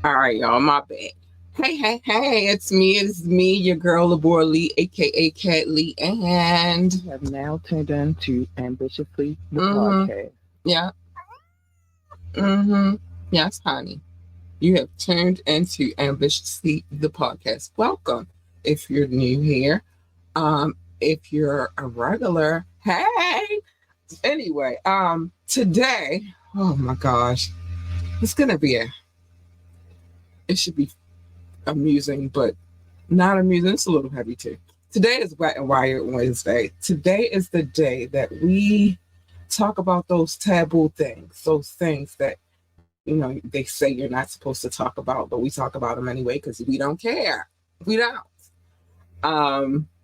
All right, y'all, my bad. Hey, it's me, your girl, Labor Lee, aka Cat Lee, and Have now turned into Ambitiously the mm-hmm, podcast. yeah, mm-hmm, yes, honey. You have turned into Ambitiously the podcast. Welcome. If you're new here, if you're a regular, hey. Anyway, today, oh my gosh, it's gonna be it should be amusing, but not amusing. It's a little heavy too. Today is Wet and Wired Wednesday. Today is the day that we talk about those taboo things, those things that, they say you're not supposed to talk about, but we talk about them anyway because we don't care. We don't.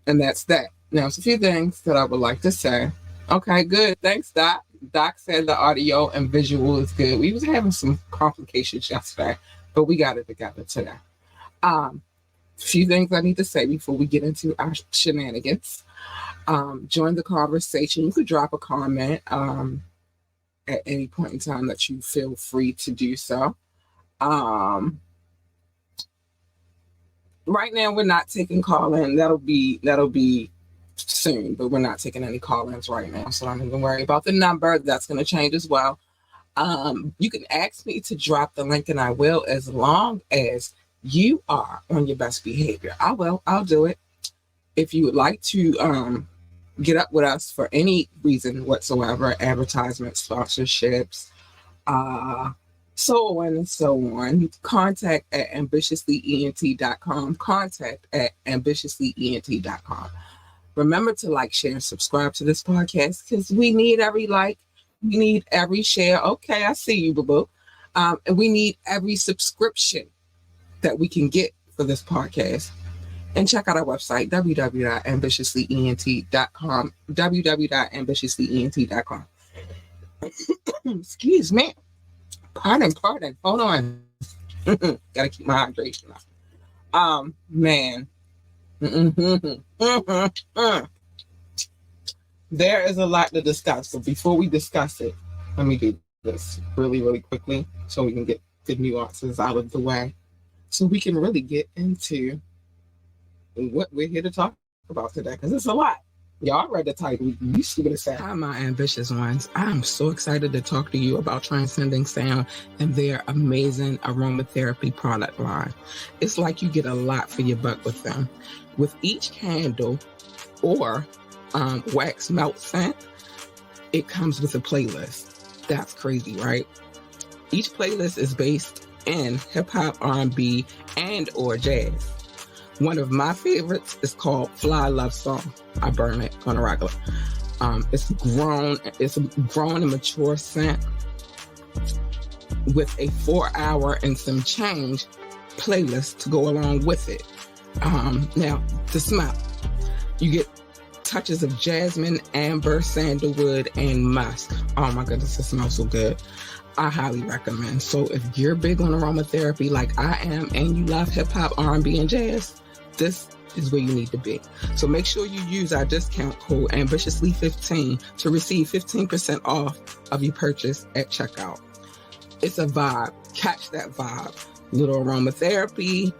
And that's that. Now, it's a few things that I would like to say. Okay, good. Thanks, Doc. Doc said the audio and visual is good. We was having some complications yesterday, but we got it together today. Um, Few things I need to say before we get into our shenanigans. Join the conversation. You could drop a comment at any point in time that you feel free to do so. Um, right now, we're not taking call in. That'll be soon, but we're not taking any call ins right now. So don't even worry about the number. That's going to change as well. You can ask me to drop the link, and I will, as long as you are on your best behavior. I will. I'll do it. If you would like to get up with us for any reason whatsoever, advertisements, sponsorships, uh, so on and so on, contact at ambitiouslyent.com. Contact at ambitiouslyent.com. Remember to like, share, and subscribe to this podcast because we need every like, we need every share. Okay, I see you, boo boo. And we need every subscription that we can get for this podcast. And check out our website, www.ambitiouslyent.com. www.ambitiouslyent.com. Excuse me. Pardon. Hold on. Gotta keep my hydration up. Man. There is a lot to discuss. So before we discuss it, let me do this really, really quickly so we can get the nuances out of the way. So we can really get into what we're here to talk about today, because it's a lot. Y'all read the title. You see what it said. Hi, my ambitious ones. I'm so excited to talk to you about Transcending Sound and their amazing aromatherapy product line. It's like you get a lot for your buck with them. With each candle or wax melt scent, it comes with a playlist. That's crazy, right? Each playlist is based in hip hop, R&B, and or jazz. One of my favorites is called Fly Love Song. I burn it on a regular. It's grown and mature scent with a 4-hour and some change playlist to go along with it. Now, the smell. You get touches of jasmine, amber, sandalwood, and musk. Oh my goodness, it smells so good. I highly recommend. So if you're big on aromatherapy like I am and you love hip hop, R&B, and jazz, this is where you need to be. So make sure you use our discount code ambitiously15 to receive 15% off of your purchase at checkout. It's a vibe. Catch that vibe. Little aromatherapy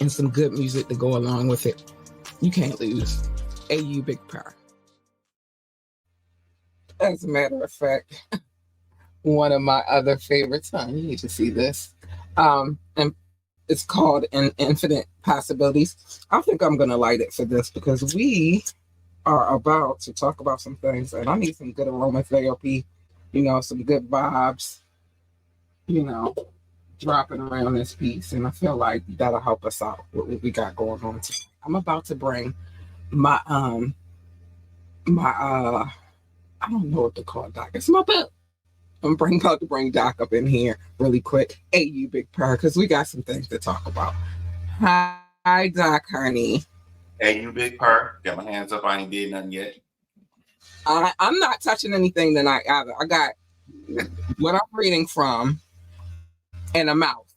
and some good music to go along with it. You can't lose. AU Big Purr. As a matter of fact, one of my other favorites, you need to see this. And it's called Infinite Possibilities. I think I'm going to light it for this because we are about to talk about some things, and I need some good aromatherapy, some good vibes, dropping around this piece. And I feel like that'll help us out with what we got going on today. I'm about to bring my, I don't know what to call it, Doc. It's my book. I'm about to bring Doc up in here really quick. Hey, you big purr, because we got some things to talk about. Hi, Doc, honey. Hey, you big purr. Got my hands up. I ain't did nothing yet. I'm not touching anything tonight either. I got what I'm reading from and a mouse,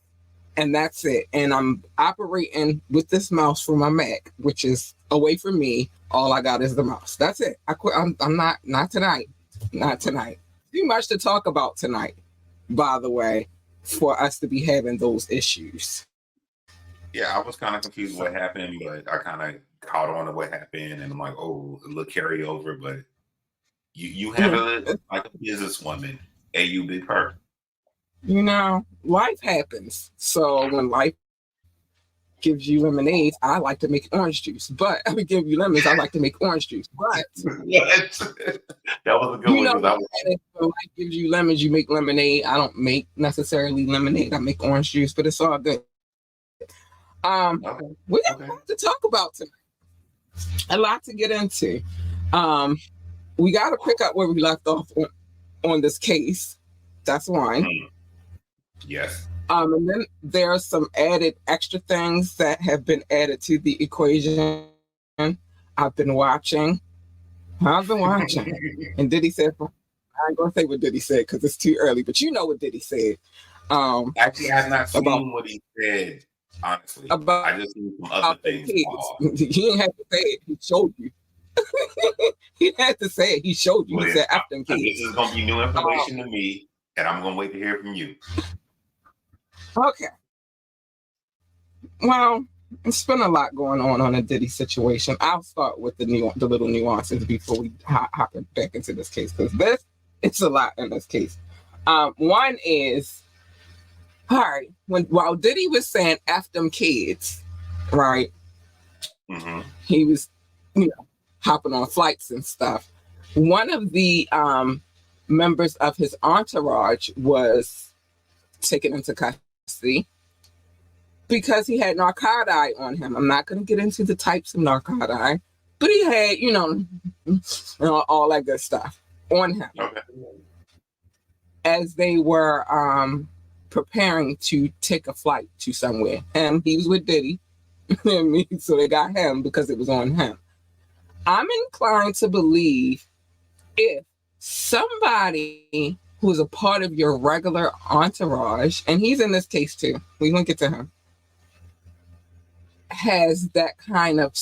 and that's it. And I'm operating with this mouse from my Mac, which is away from me. All I got is the mouse. That's it. I quit. I'm not tonight. Not tonight. Too much to talk about tonight, by the way. for us to be having those issues. Yeah, I was kind of confused what happened, but I kind of caught on to what happened, and I'm like, oh, a little carryover. But you handle it like a businesswoman. Hey, you big her. You know, life happens. So when life gives you lemonade, I like to make orange juice. But I would give you lemons, I like to make orange juice. But That was a good you one. know, 'Cause I was, when life gives you lemons, you make lemonade. I don't make necessarily lemonade. I make orange juice, but it's all good. okay, We got okay. a lot to talk about tonight. A lot to get into. We got to pick up where we left off on this case. That's one. Yes. And then there are some added extra things that have been added to the equation. I've been watching. And Diddy said, I ain't going to say what Diddy said because it's too early, but you know what Diddy said. Actually, I have not seen what he said, honestly. I just seen some other things. He didn't have to say it. He showed you. He had to say it. He showed you. He said, after them kids. This is going to be new information to me, and I'm going to wait to hear from you. Okay. Well, it's been a lot going on the Diddy situation. I'll start with the little nuances before we hop back into this case, because it's a lot in this case. One is, all right, while Diddy was saying F them kids, right? Mm-hmm. He was, hopping on flights and stuff. One of the members of his entourage was taken into custody because he had narcotic on him. I'm not going to get into the types of narcotic, but he had, all that good stuff on him. Okay. As they were preparing to take a flight to somewhere. And he was with Diddy. So they got him because it was on him. I'm inclined to believe if somebody who's a part of your regular entourage, and he's in this case too, we're going to get to him, has that kind of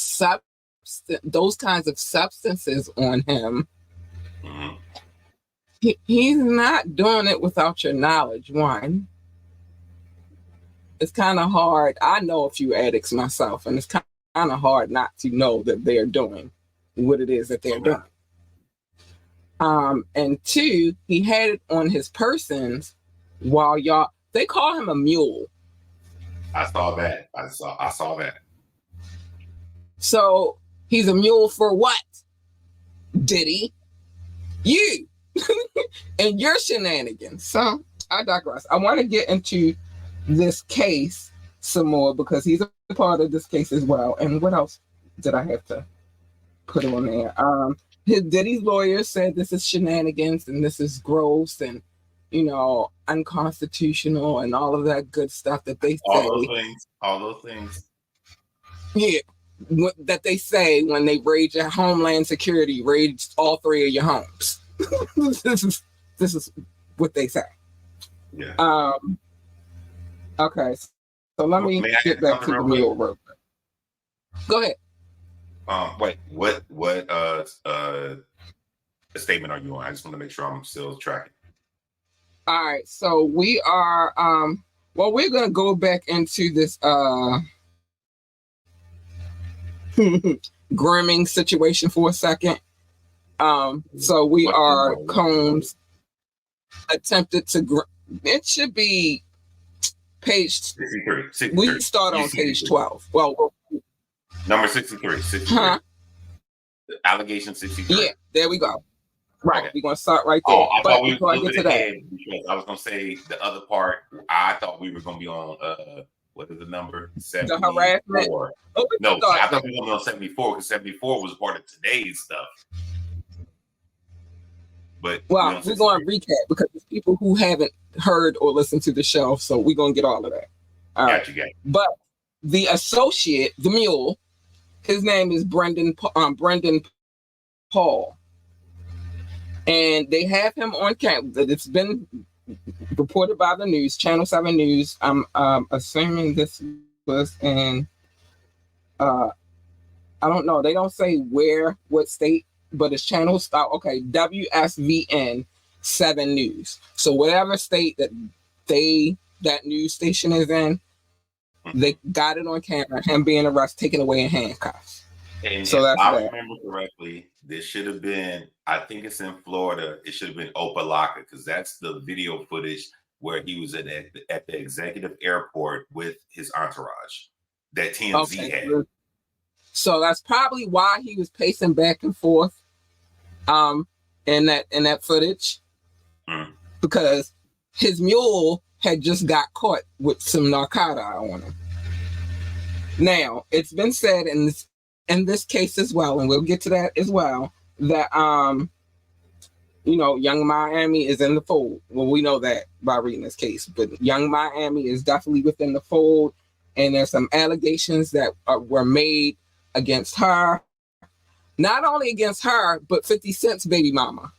those kinds of substances on him, he's not doing it without your knowledge, one. It's kind of hard. I know a few addicts myself, and it's kind of hard not to know that they're doing what it is that they're doing. And two, he had it on his persons while they call him a mule. I saw that. I saw that. So he's a mule for what? Diddy? You and your shenanigans. So I digress. I want to get into this case some more because he's a part of this case as well. And what else did I have to put on there? Diddy's lawyer said this is shenanigans and this is gross and unconstitutional and all of that good stuff that they say. All those things. Yeah, that they say when they raid your Homeland Security, raid all three of your homes. This is what they say. Yeah. Okay, so let me get back to the mule real quick. Go ahead. Wait, what statement are you on? I just want to make sure I'm still tracking. All right, so we are we're gonna go back into this grooming situation for a second. So we are Combs attempted to it should be page 63. We start on page 12. Well, number 63. 63. Huh? Allegation 63. Yeah, there we go. Right, Okay. we're gonna start right there. I thought we before I get to that, because I was gonna say the other part. I thought we were gonna be on what is the number? 74. The harassment. No, I thought we were gonna be on 74 because 74 was part of today's stuff. But we're going to recap because there's people who haven't heard or listened to the show, so we're going to get all of that. All right. Got you. But the associate, the mule, his name is Brendan Paul, and they have him on camera. It's been reported by the news, Channel 7 News. I'm assuming this was in, I don't know. They don't say what state. But it's channel style. Okay, WSVN 7 News. So whatever state that they that news station is in, they got it on camera, him being arrested, taken away in handcuffs. And So if that's I that. remember correctly, this should have been, I think it's in Florida, it should have been Opalaka, because that's the video footage where he was at the executive airport with his entourage that TMZ had. So that's probably why he was pacing back and forth in that footage. Because his mule had just got caught with some narcotic on him. Now, it's been said in this case as well, and we'll get to that as well, that Young Miami is in the fold. Well, we know that by reading this case, but Young Miami is definitely within the fold, and there's some allegations that were made against her. Not only against her, but 50 Cent's baby mama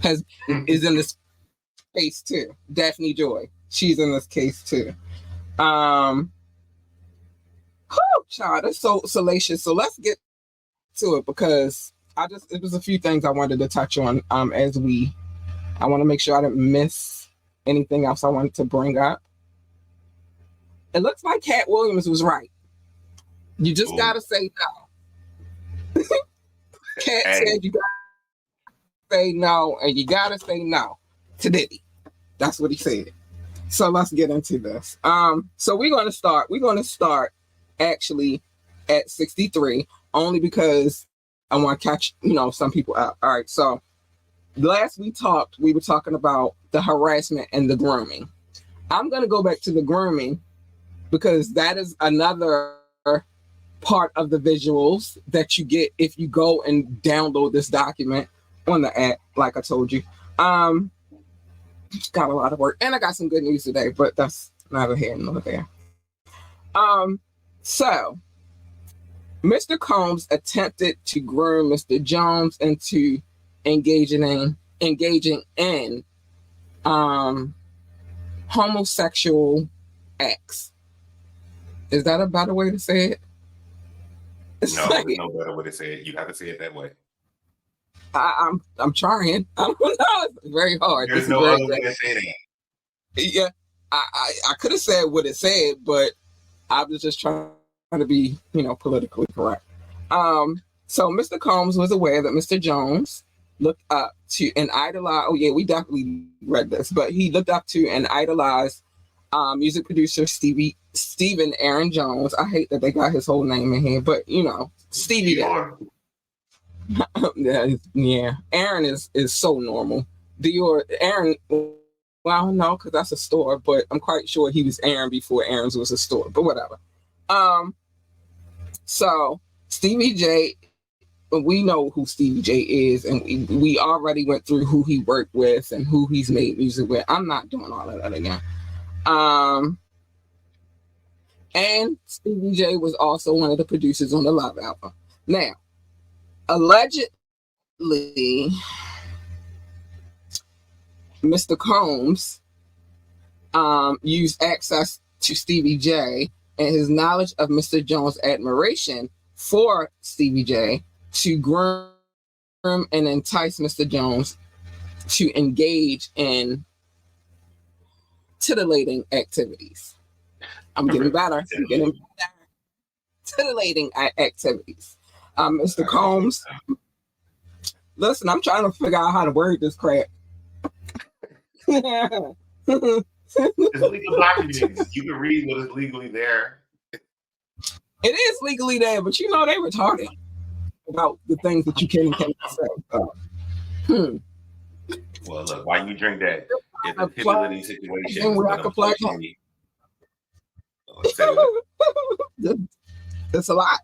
is in this case too. Daphne Joy, she's in this case too. Child, it's so salacious. So let's get to it, because it was a few things I wanted to touch on I want to make sure I didn't miss anything else I wanted to bring up. It looks like Cat Williams was right. You just gotta say no. Cat said you gotta say no, and you gotta say no to Diddy. That's what he said. So let's get into this. So we're gonna start actually at 63, only because I want to catch some people out. All right, so last we were talking about the harassment and the grooming. I'm going to go back to the grooming because that is another part of the visuals that you get if you go and download this document on the app, like I told you. Got a lot of work, and I got some good news today, but that's neither here nor there. So Mr. Combs attempted to groom Mr. Jones into engaging in homosexual acts. Is that a better way to say it? No, there's no better way to say it. You have to say it that way. I'm trying. I don't know. It's very hard. There's no other way to say that. Yeah, I could have said what it said, but I was just trying to be, politically correct. So Mr. Combs was aware that Mr. Jones looked up to and idolized. Oh yeah, we definitely read this, but he looked up to and idolized music producer Stephen Aaron Jones. I hate that they got his whole name in here, but Stevie. Yeah. Aaron is so normal. Aaron. Well, I don't know because that's a store, but I'm quite sure he was Aaron before Aaron's was a store. But whatever. So Stevie J, we know who Stevie J is, and we already went through who he worked with and who he's made music with. I'm not doing all of that again. And Stevie J was also one of the producers on the Love album. Now, allegedly, Mr. Combs used access to Stevie J and his knowledge of Mr. Jones' admiration for Stevie J to groom and entice Mr. Jones to engage in titillating activities. I'm getting better. Titillating activities. Mr. Combs, listen, I'm trying to figure out how to word this crap. It's legal documents. You can read what is legally there. It is legally there, but they were talking about the things that you can and cannot say. Well, look, why you drink that? It's a pivoting situation. That's a lot.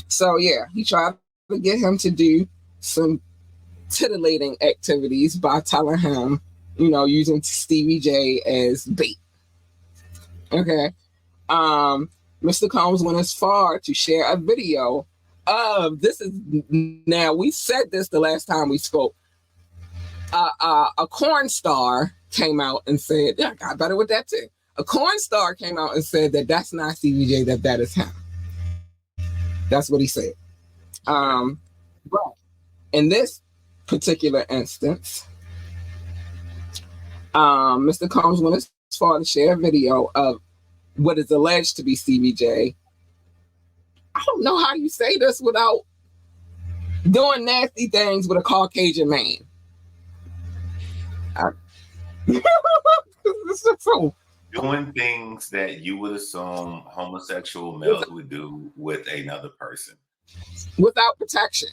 So yeah, he tried to get him to do some titillating activities by telling him, using Stevie J as bait. Okay. Mr. Combs went as far to share a video of now we said this the last time we spoke. A corn star came out and said, yeah, I got better with that too. A corn star came out and said that that's not Stevie J, that is him. That's what he said. But in this particular instance, Mr. Combs went as far to share a video of what is alleged to be Stevie J. I don't know how you say this without doing nasty things with a Caucasian man. This is so Doing things that you would assume homosexual males would do with another person. Without protection.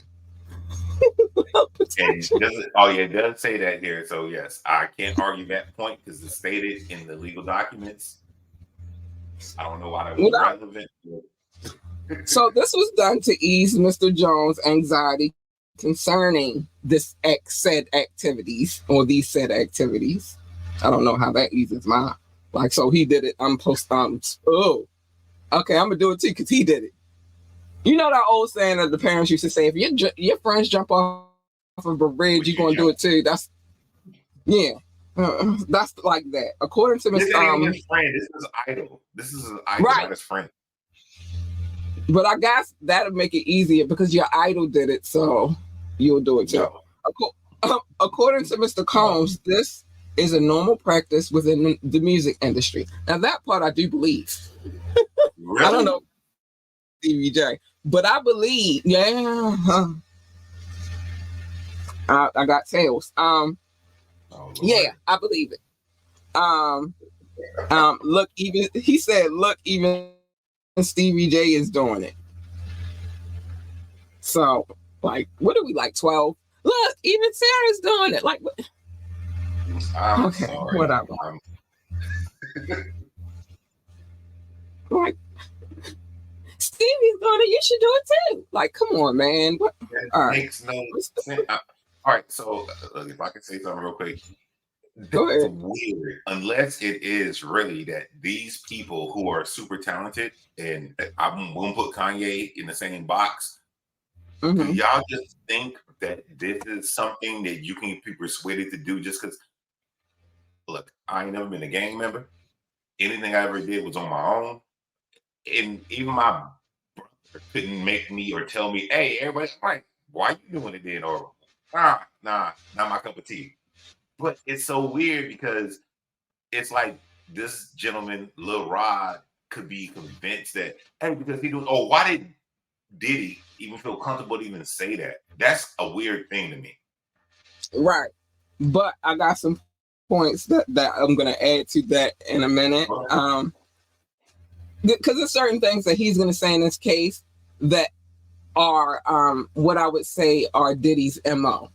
And it does say that here. So yes, I can't argue that point because it's stated in the legal documents. I don't know why that was relevant. So this was done to ease Mr. Jones' anxiety concerning this said activities. I don't know how that eases my so he did it. I'm okay, I'm gonna do it too because he did it. You know that old saying that the parents used to say, if your friends jump off of a bridge, you're gonna do it too. That's that's like that. According to This ain't his friend. This is idol. This is an idol, not his friend. But I guess that'll make it easier because your idol did it, so you'll do it too. No. According to Mr. Combs, this is a normal practice within the music industry. Now that part I do believe. Really? I don't know Stevie J, but I believe, I got tails. I believe it. Look, even Stevie J is doing it. So, what are we 12? Look, even Sarah's doing it. What? Okay, sorry. Whatever. Stevie's doing it. You should do it too. Come on, man. What? All right. Makes no sense. All right. So, if I can say something real quick. That's weird, unless it is really that these people who are super talented, and I'm gonna put Kanye in the same box. Mm-hmm. Do y'all just think that this is something that you can be persuaded to do just because? Look, I ain't never been a gang member. Anything I ever did was on my own, and even my brother couldn't make me or tell me, "Hey, everybody's like, why you doing it then?" Or, nah, not my cup of tea. But it's so weird because it's like this gentleman, Lil Rod, could be convinced that, hey, because he doing, why did Diddy even feel comfortable to even say that? That's a weird thing to me. Right. But I got some points that I'm going to add to that in a minute. Because there's certain things that he's going to say in this case that are what I would say are Diddy's MO.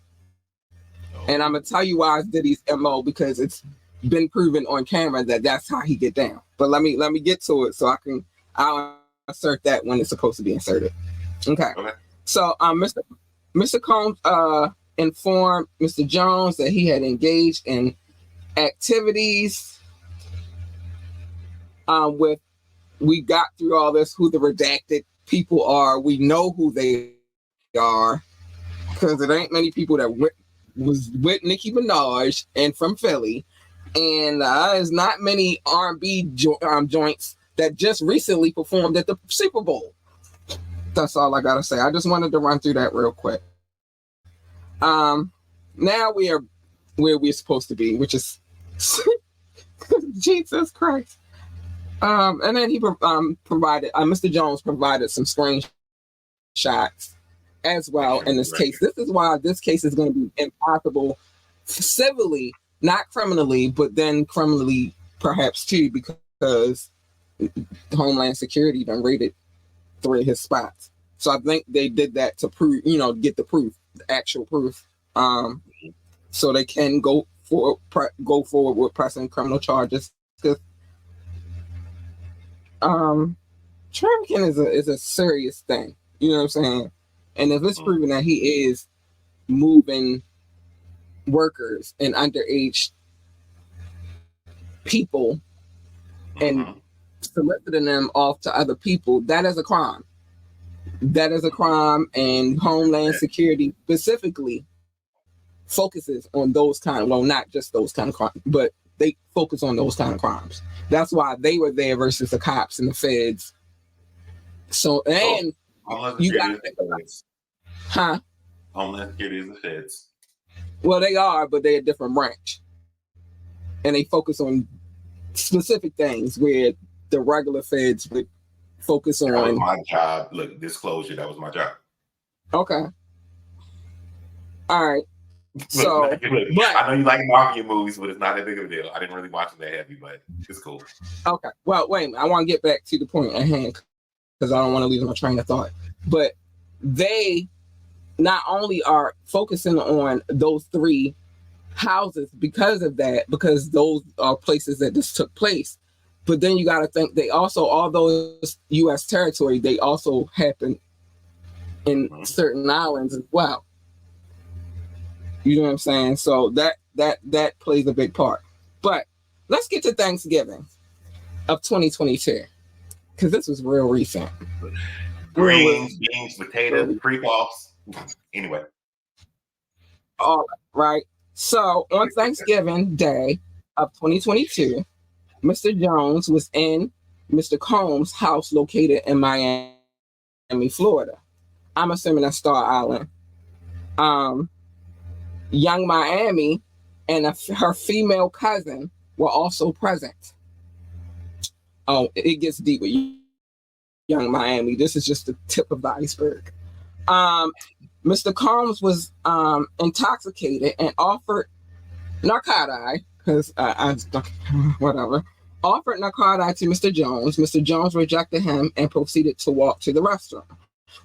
And I'm gonna tell you why it's Diddy's MO, because it's been proven on camera that that's how he get down. But let me get to it so I'll insert that when it's supposed to be inserted. Okay. So Mr. Combs informed Mr. Jones that he had engaged in activities we got through all this, who the redacted people are. We know who they are because it ain't many people that was with Nicki Minaj and from Philly, and there's not many R&B joints that just recently performed at the Super Bowl. That's all I gotta say. I just wanted to run through that real quick. Now we are where we're supposed to be, which is Jesus Christ. And then he provided Mr. Jones provided some screenshots as well in this case. This is why this case is going to be impossible civilly, not criminally, but then criminally perhaps too, because Homeland Security done raided 3 of his spots. So I think they did that to prove, get the proof, the actual proof, so they can go forward with pressing criminal charges. Because trafficking is a serious thing. You know what I'm saying? And if it's proven that he is moving workers and underage people and soliciting them off to other people, that is a crime. That is a crime, and Homeland Security specifically focuses on those not just those kind of crimes, but they focus on those kind of crimes. That's why they were there versus the cops and the feds. So, and you got to think about it. Huh? Homeland Security is the feds. Well, they are, but they're a different branch. and they focus on specific things where the regular feds would focus That was on. my job. Look, disclosure. That was my job. Okay. All right. Look, So, look, but I know you like mafia movies, but it's not that big of a deal. I didn't really watch them that heavy, but it's cool. okay. Well, wait a minute. I want to get back to the point at hand because I don't want to lose my train of thought. But they not only are focusing on those three houses because of that, because those are places that this took place. But then you got to think they also, all those U.S. territory, they also happen in certain islands as well. You know what I'm saying? So that plays a big part. But let's get to Thanksgiving of 2022 because this was real recent. Greens, beans, potatoes, pre-balls. Anyway. All right. So on Thanksgiving Day of 2022, Mr. Jones was in Mr. Combs' house located in Miami, Florida. I'm assuming that's Star Island. Young Miami and her female cousin were also present. Oh, it gets deep with Young Miami. This is just the tip of the iceberg. Mr. Combs was intoxicated and offered narcotic, because whatever, offered narcotic to Mr. Jones. Mr. Jones rejected him and proceeded to walk to the restroom.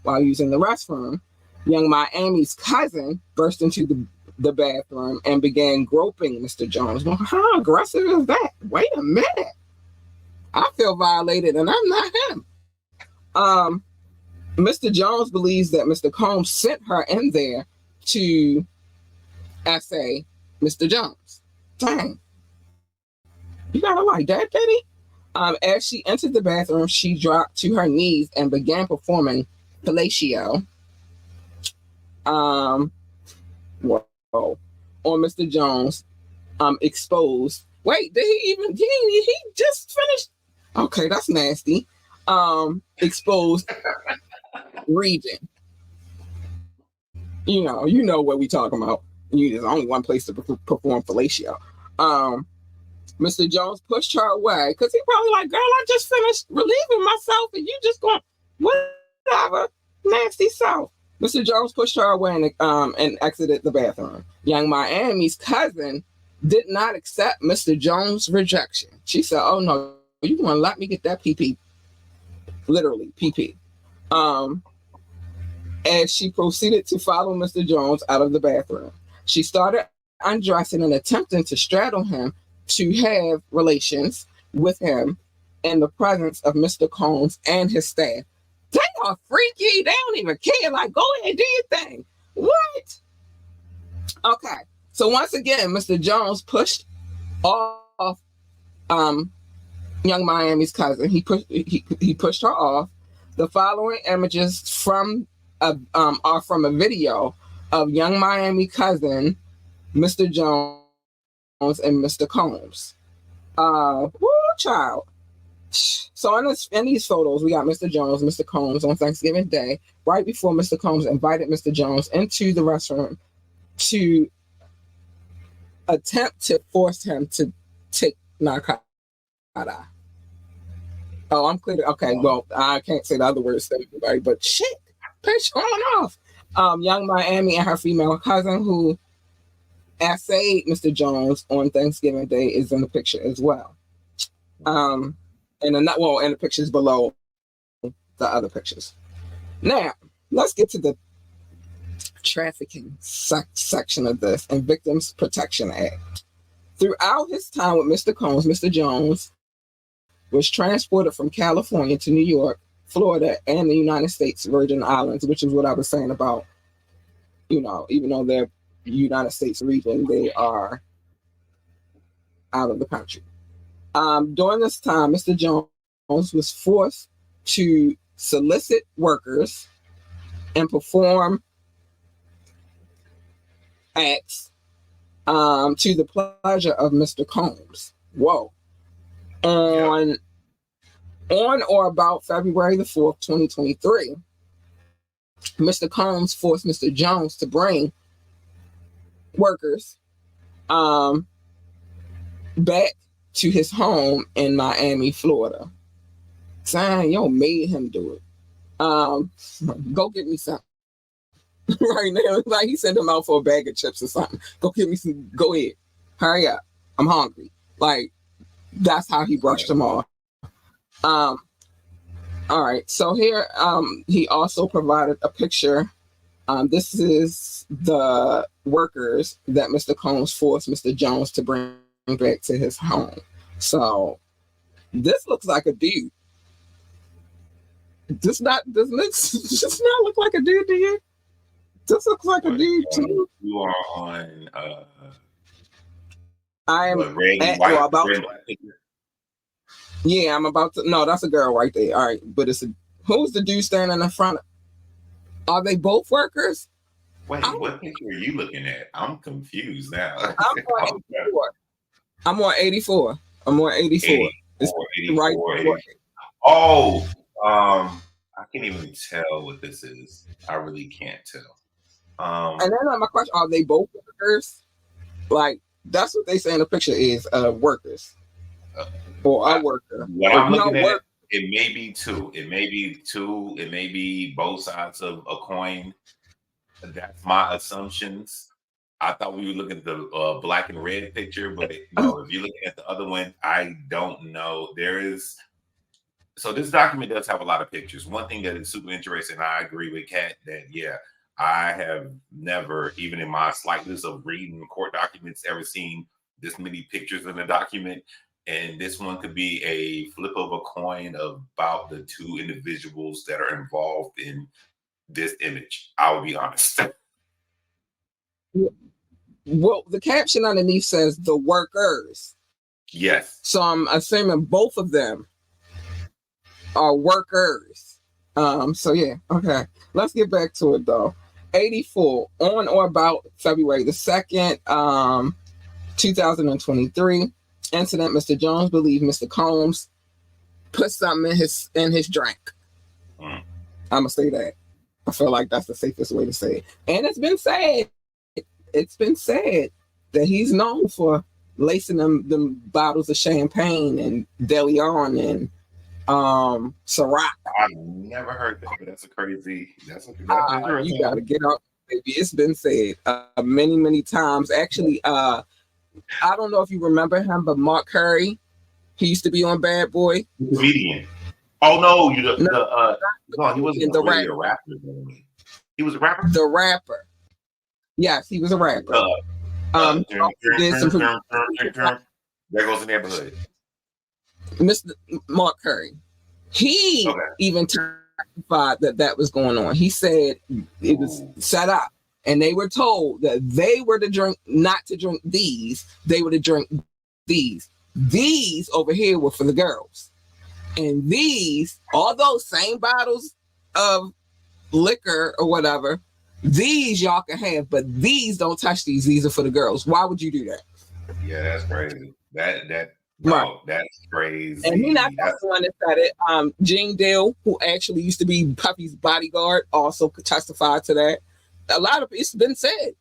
While using the restroom, Young Miami's cousin burst into the bathroom and began groping Mr. Jones. Well, how aggressive is that? Wait a minute. I feel violated and I'm not him. Mr. Jones believes that Mr. Combs sent her in there to essay Mr. Jones. Dang. You gotta like that, Betty? As she entered the bathroom, she dropped to her knees and began performing fellatio. On Mr. Jones, exposed. Wait, did he just finished? Okay, that's nasty. Exposed region. You know what we talking about. There's only one place to perform fellatio. Mr. Jones pushed her away because he probably like, girl, I just finished relieving myself and you just going, whatever, nasty self. Mr. Jones pushed her away and exited the bathroom. Young Miami's cousin did not accept Mr. Jones' rejection. She said, oh no, you want to let me get that PP. Literally, PP. As she proceeded to follow Mr. Jones out of the bathroom. She started undressing and attempting to straddle him to have relations with him in the presence of Mr. Combs and his staff. They are freaky. They don't even care. Like, go ahead and do your thing. What? Okay. So once again, Mr. Jones pushed off Young Miami's cousin. He pushed her off. The following images are from a video of Young Miami cousin, Mr. Jones, and Mr. Combs. Child. So in these photos, we got Mr. Jones, Mr. Combs on Thanksgiving Day, right before Mr. Combs invited Mr. Jones into the restroom to attempt to force him to take narcotics. Oh, I'm clear. Okay, well, I can't say the other words to everybody, but shit, pitch on off. Young Miami and her female cousin who essayed Mr. Jones on Thanksgiving Day is in the picture as well. And the pictures below the other pictures. Now, let's get to the trafficking section of this and Victims Protection Act. Throughout his time with Mr. Combs, Mr. Jones was transported from California to New York, Florida, and the United States Virgin Islands, which is what I was saying about, even though they're United States region, they are out of the country. During this time, Mr. Jones was forced to solicit workers and perform acts to the pleasure of Mr. Combs. Whoa. On or about February the 4th, 2023, Mr. Combs forced Mr. Jones to bring workers back to his home in Miami, Florida. Saying, yo, made him do it. Go get me something. Right now, it's like he sent him out for a bag of chips or something. Go get me some. Go ahead, hurry up. I'm hungry. Like that's how he brushed him off. All right. So here, he also provided a picture. This is the workers that Mr. Combs forced Mr. Jones to bring back to his home. So this looks like a dude. Does not look like a dude to you? This looks like a dude to me. You are on I am red and white. well, about red and white picture? yeah, I'm about to no, that's a girl right there. All right, but who's the dude standing in front of? Are they both workers? Wait, what picture are you looking at? I'm confused now. I'm on 84. I'm on 84. I'm on 84. It's 84, right. 84. Oh, I can't even tell what this is. I really can't tell. And then my question: are they both workers? Like that's what they say in the picture is workers or a worker. What I'm looking at, it may be two. It may be two. It may be both sides of a coin. That's my assumptions. I thought we were looking at the black and red picture, but no, if you're looking at the other one, I don't know. So this document does have a lot of pictures. One thing that is super interesting, I agree with Kat that I have never, even in my slight list of reading court documents, ever seen this many pictures in a document. And this one could be a flip of a coin about the two individuals that are involved in this image. I will be honest. Well, the caption underneath says the workers. Yes. So I'm assuming both of them are workers. So yeah, okay. Let's get back to it though. 84, on or about February the 2nd, 2023. Incident: Mr. Jones believed Mr. Combs put something in his drink. I'm gonna say that. I feel like that's the safest way to say it. And it's been said that he's known for lacing them bottles of champagne and De Leon and Ciroc. I've never heard that, but that's crazy. You gotta get up, baby. It's been said many times. Actually, I don't know if you remember him, but Mark Curry, he used to be on Bad Boy. Comedian. Oh no, he wasn't really a rapper. He was a rapper. The rapper. Yes, he was a rapper. Did some there goes the neighborhood. Mr. Mark Curry. He even testified that was going on. He said it was set up, and they were told that they were to drink, not to drink these. They were to drink these. These over here were for the girls, and these, all those same bottles of liquor or whatever, these y'all can have, but these don't touch these. These are for the girls. Why would you do that? Yeah, that's crazy. That's crazy. And he's not the one that said it. Gene Deal, who actually used to be Puffy's bodyguard, also could testify to that. A lot of it's been said.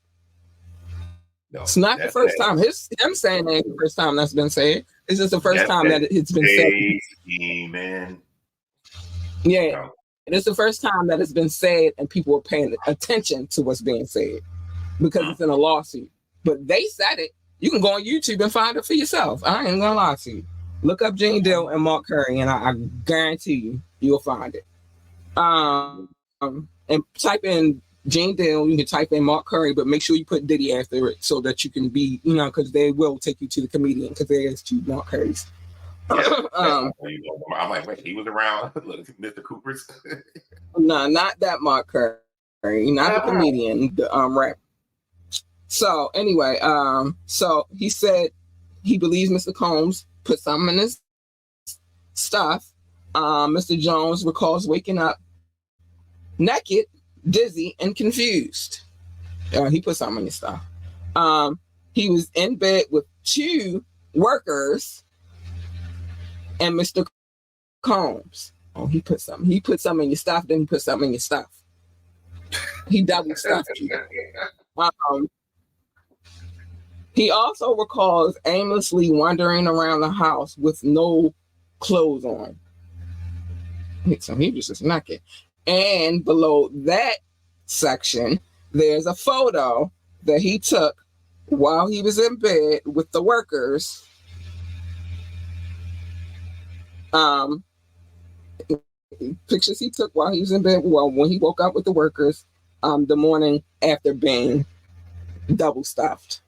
No, it's not the first time. Him saying that ain't the first time that's been said. It's just the first time that it's been said. Man. Yeah. No. And it's the first time that it's been said and people are paying attention to what's being said because it's in a lawsuit. But they said it. You can go on YouTube and find it for yourself. I ain't gonna lie to you. Look up Gene Deal and Mark Curry, and I guarantee you'll find it. And type in Gene Deal. You can type in Mark Curry, but make sure you put Diddy after it so that you can be, because they will take you to the comedian because there's two Mark Currys. I'm like, wait, he was around Mr. Cooper's? No, not that Mark Curry, not the comedian, the rapper. So anyway, so he said he believes Mr. Combs put something in his stuff. Mr. Jones recalls waking up naked, dizzy, and confused. He put something in his stuff. He was in bed with two workers and Mr. Combs. Oh, he put something. He put something in your stuff, then he put something in your stuff. He double stuffed you. He also recalls aimlessly wandering around the house with no clothes on. So he was just naked. And below that section, there's a photo that he took while he was in bed with the workers. Pictures he took while he was in bed, well, when he woke up with the workers, the morning after being double stuffed.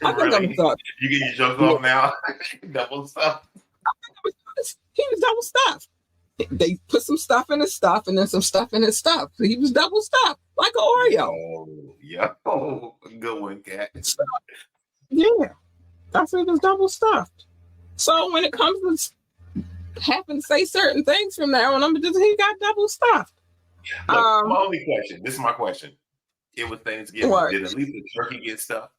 I think Really? I thought You get your jokes off now? Double stuff. he was double stuffed. They put some stuff in his stuff and then some stuff in his stuff. So he was double stuffed, like an Oreo. Oh, yeah. Oh, good one, Cat. So, yeah, that's it was double stuffed. So when it comes to having to say certain things from now on, he got double stuffed. Look, my only question. This is my question. It was Thanksgiving. What? Did at least the turkey get stuffed?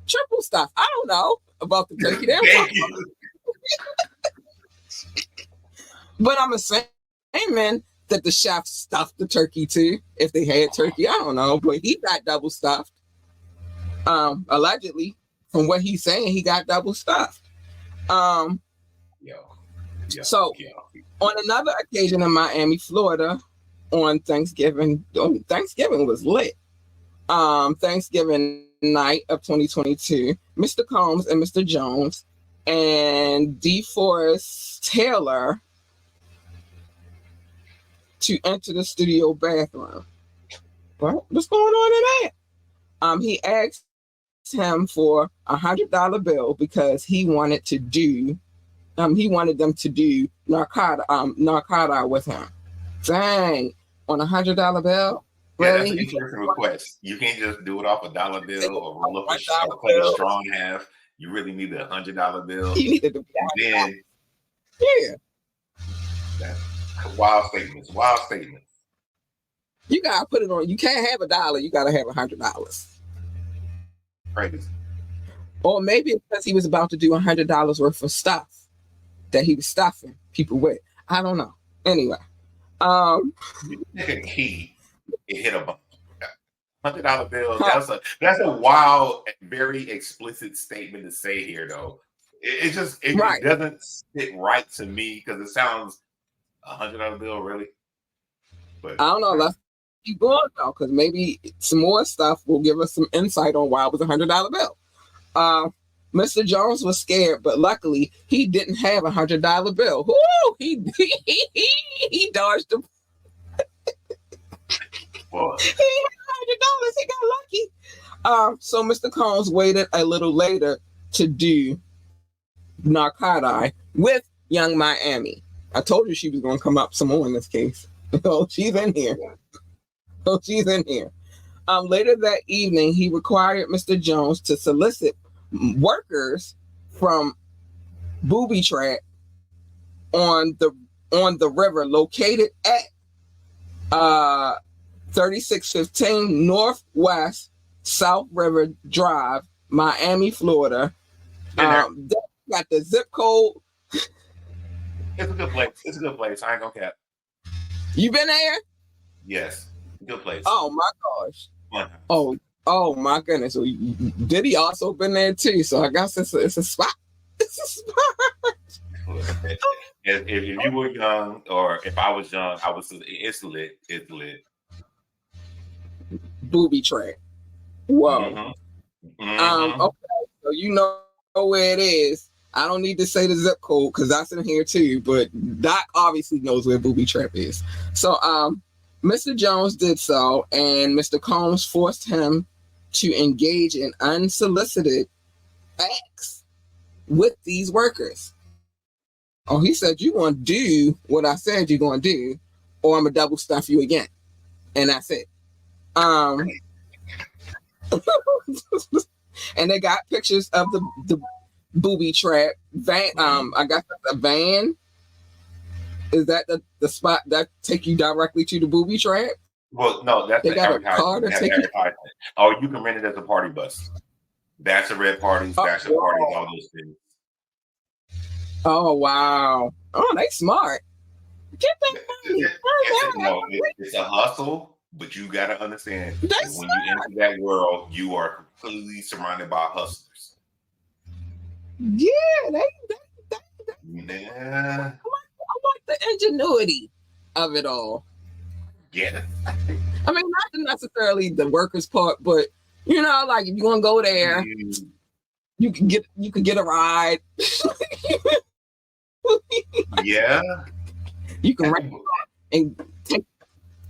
Triple stuff. I don't know about the turkey. Thank you. But I'm assuming that the chef stuffed the turkey too, if they had turkey. I don't know, but he got double stuffed. Allegedly, from what he's saying, he got double stuffed. So on another occasion in Miami, Florida, on Thanksgiving was lit. Thanksgiving night of 2022, Mr. Combs and Mr. Jones and DeForest Taylor to enter the studio bathroom. What's going on in that? He asked him for $100 bill because he wanted to do them to do narcotic with him. Dang, on $100 bill? Yeah, Really? that's an interesting request. You can't just do it off a dollar bill or roll up a cut a straw in half. You really need a $100 bill. You needed to then, yeah. That's wild statements. Wild statements. You gotta put it on. You can't have $1. You gotta have $100. Crazy. Or maybe it's because he was about to do $100 worth of stuff that he was stuffing people with. I don't know. Anyway, You take a key. It hit a $100 bill. That's a wild, very explicit statement to say here, though. It doesn't sit right to me because it sounds $100 bill, really. But I don't know. Let's keep going though, because maybe some more stuff will give us some insight on why it was $100 bill. Mr. Jones was scared, but luckily he didn't have $100 bill. Woo! He dodged the. Well, He had $100. He got lucky. So Mr. Combs waited a little later to do narcotic with Young Miami. I told you she was going to come up some more in this case. Oh, she's in here. Later that evening, he required Mr. Jones to solicit workers from Booby Trap on the river located at 3615 Northwest South River Drive, Miami, Florida. Got the zip code. It's a good place. I ain't gonna cap. You been there? Yes. Good place. Oh my gosh. Oh my goodness. So Diddy also been there too. So I guess it's a spot. It's a spot. If you were young, or if I was young, I would say it's lit. It's lit. Booby Trap. Whoa. Mm-hmm. Okay. So you know where it is. I don't need to say the zip code because that's in here too. But Doc obviously knows where Booby Trap is. So Mr. Jones did so, and Mr. Combs forced him to engage in unsolicited acts with these workers. Oh, he said, "You're going to do what I said you're going to do, or I'm going to double stuff you again." And that's it. And they got pictures of the Booby Trap van. I got a van. Is that the spot that take you directly to the Booby Trap? Well, no, that's they the got a car to take you. Or you can rent it as a party bus. Bachelorette parties, bachelor parties, all those things. Oh wow! Oh, they smart. Get that money. It's a hustle, But you got to understand that That's when you enter that world, you are completely surrounded by hustlers. yeah. They, Yeah. I like the ingenuity of it all. Yeah. I mean, not necessarily the workers part, but you know, like if you want to go there, you can get a ride. Yeah. You can rent and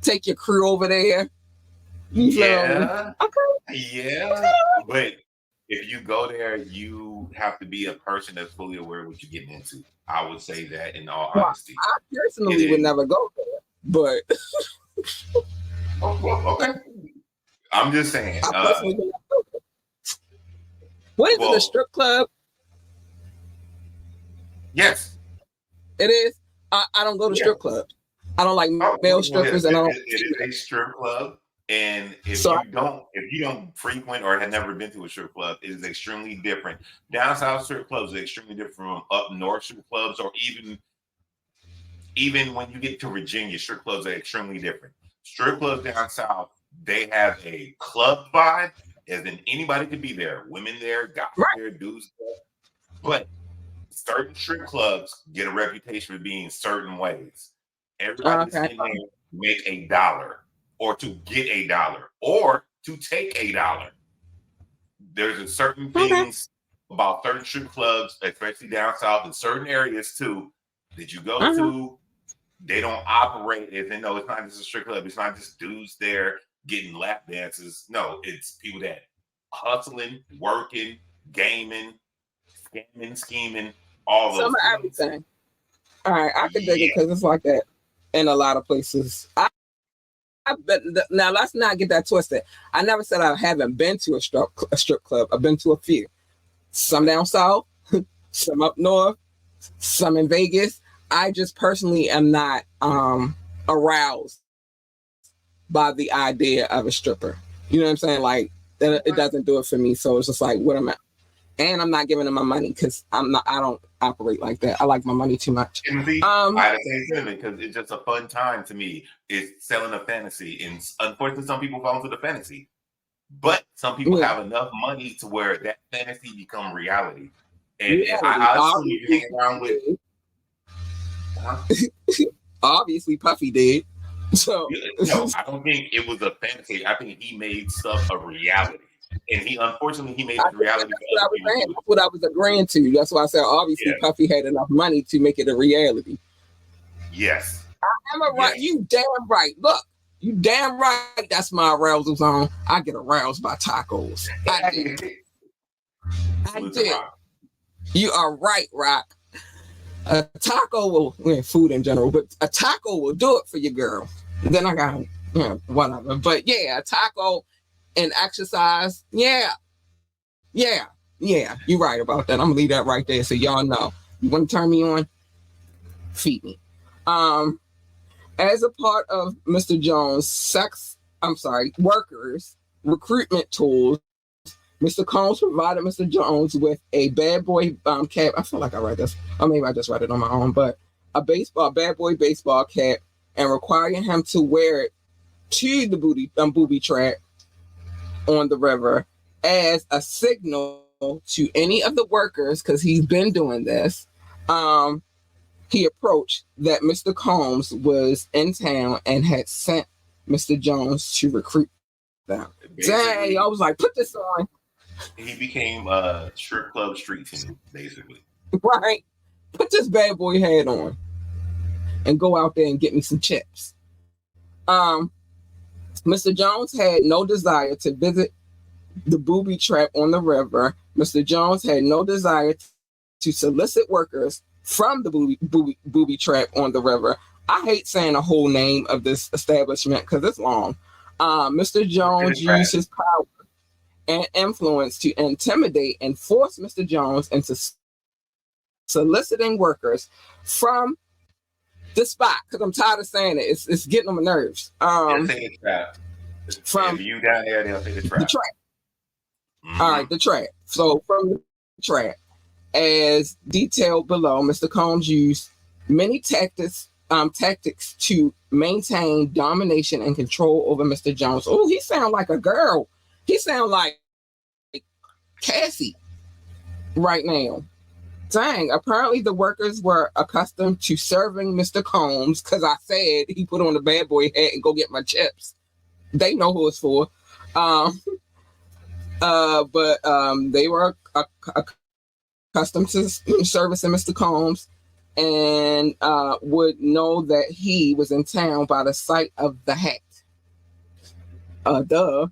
take your crew over there. You feel me? Yeah. Okay. Yeah. But if you go there, you have to be a person that's fully aware of what you're getting into. I would say that in all Well, honesty. I personally would never go there, but Oh, well, okay. I'm just saying. I personally would never go there. What is it? A strip club? Yes. It is. I don't go to strip clubs. I don't like male strippers, and I don't. It is a strip club, and if So you don't frequent or have never been to a strip club, it is extremely different. Down south strip clubs are extremely different from up north strip clubs, or even when you get to Virginia, strip clubs are extremely different. Strip clubs down south, they have a club vibe, as in anybody could be there, women there, guys there, dudes there, but certain strip clubs get a reputation for being certain ways. Everybody that's in there make $1 or to get $1 or to take $1. There's a certain things about certain strip clubs, especially down south in certain areas too, that you go to. They don't operate as they know it's not just a strip club, it's not just dudes there getting lap dances. No, it's people that hustling, working, gaming, scamming, scheming. All those some of everything. All right, I can dig it because it's like that in a lot of places. Now let's not get that twisted. I never said I haven't been to a strip club. I've been to a few. Some down south, some up north, some in Vegas. I just personally am not aroused by the idea of a stripper. You know what I'm saying? Like it doesn't do it for me. So it's just like, what am I? And I'm not giving them my money because I don't operate like that. I like my money too much. I had the same feeling because it's just a fun time to me. It's selling a fantasy. And unfortunately, some people fall into the fantasy. But some people have enough money to where that fantasy become reality. And I assume you hang around with obviously Puffy did. So no, I don't think it was a fantasy. I think he made stuff a reality. And unfortunately made it a reality. That's what I was agreeing to. That's why I said obviously Puffy had enough money to make it a reality. Yes. Am I right? You damn right. Look, you damn right. That's my arousal zone. I get aroused by tacos. I did. You are right, Rock. A taco will, food in general, but a taco will do it for you, girl. And then I got, whatever. But yeah, a taco and exercise. Yeah. You're right about that. I'm gonna leave that right there so y'all know. You want to turn me on? Feed me. As a part of Mr. Jones' workers recruitment tools, Mr. Combs provided Mr. Jones with a bad boy cap. I feel like I read this, or maybe I just read it on my own, but a bad boy baseball cap, and requiring him to wear it to the booby trap on the river as a signal to any of the workers, because he's been doing this. He approached that Mr. Combs was in town and had sent Mr. Jones to recruit them. Dang, I was like, put this on. He became a strip club street team, basically. Right. Put this bad boy hat on and go out there and get me some chips. Mr. Jones had no desire to visit the booby trap on the river. Mr. Jones had no desire to solicit workers from the booby trap on the river. I hate saying the whole name of this establishment because it's long. Mr. Jones used his power and influence to intimidate and force Mr. Jones into soliciting workers from the spot, because I'm tired of saying it. It's getting on my nerves. They'll take a trap. From you down there, they'll take a trap. The trap. Mm-hmm. All right, the trap. So from the trap, as detailed below, Mr. Combs used many tactics tactics to maintain domination and control over Mr. Jones. Oh, he sound like a girl. He sound like Cassie right now. Dang, apparently the workers were accustomed to serving Mr. Combs because I said he put on the bad boy hat and go get my chips. They know who it's for. But they were accustomed to servicing Mr. Combs and would know that he was in town by the sight of the hat. Following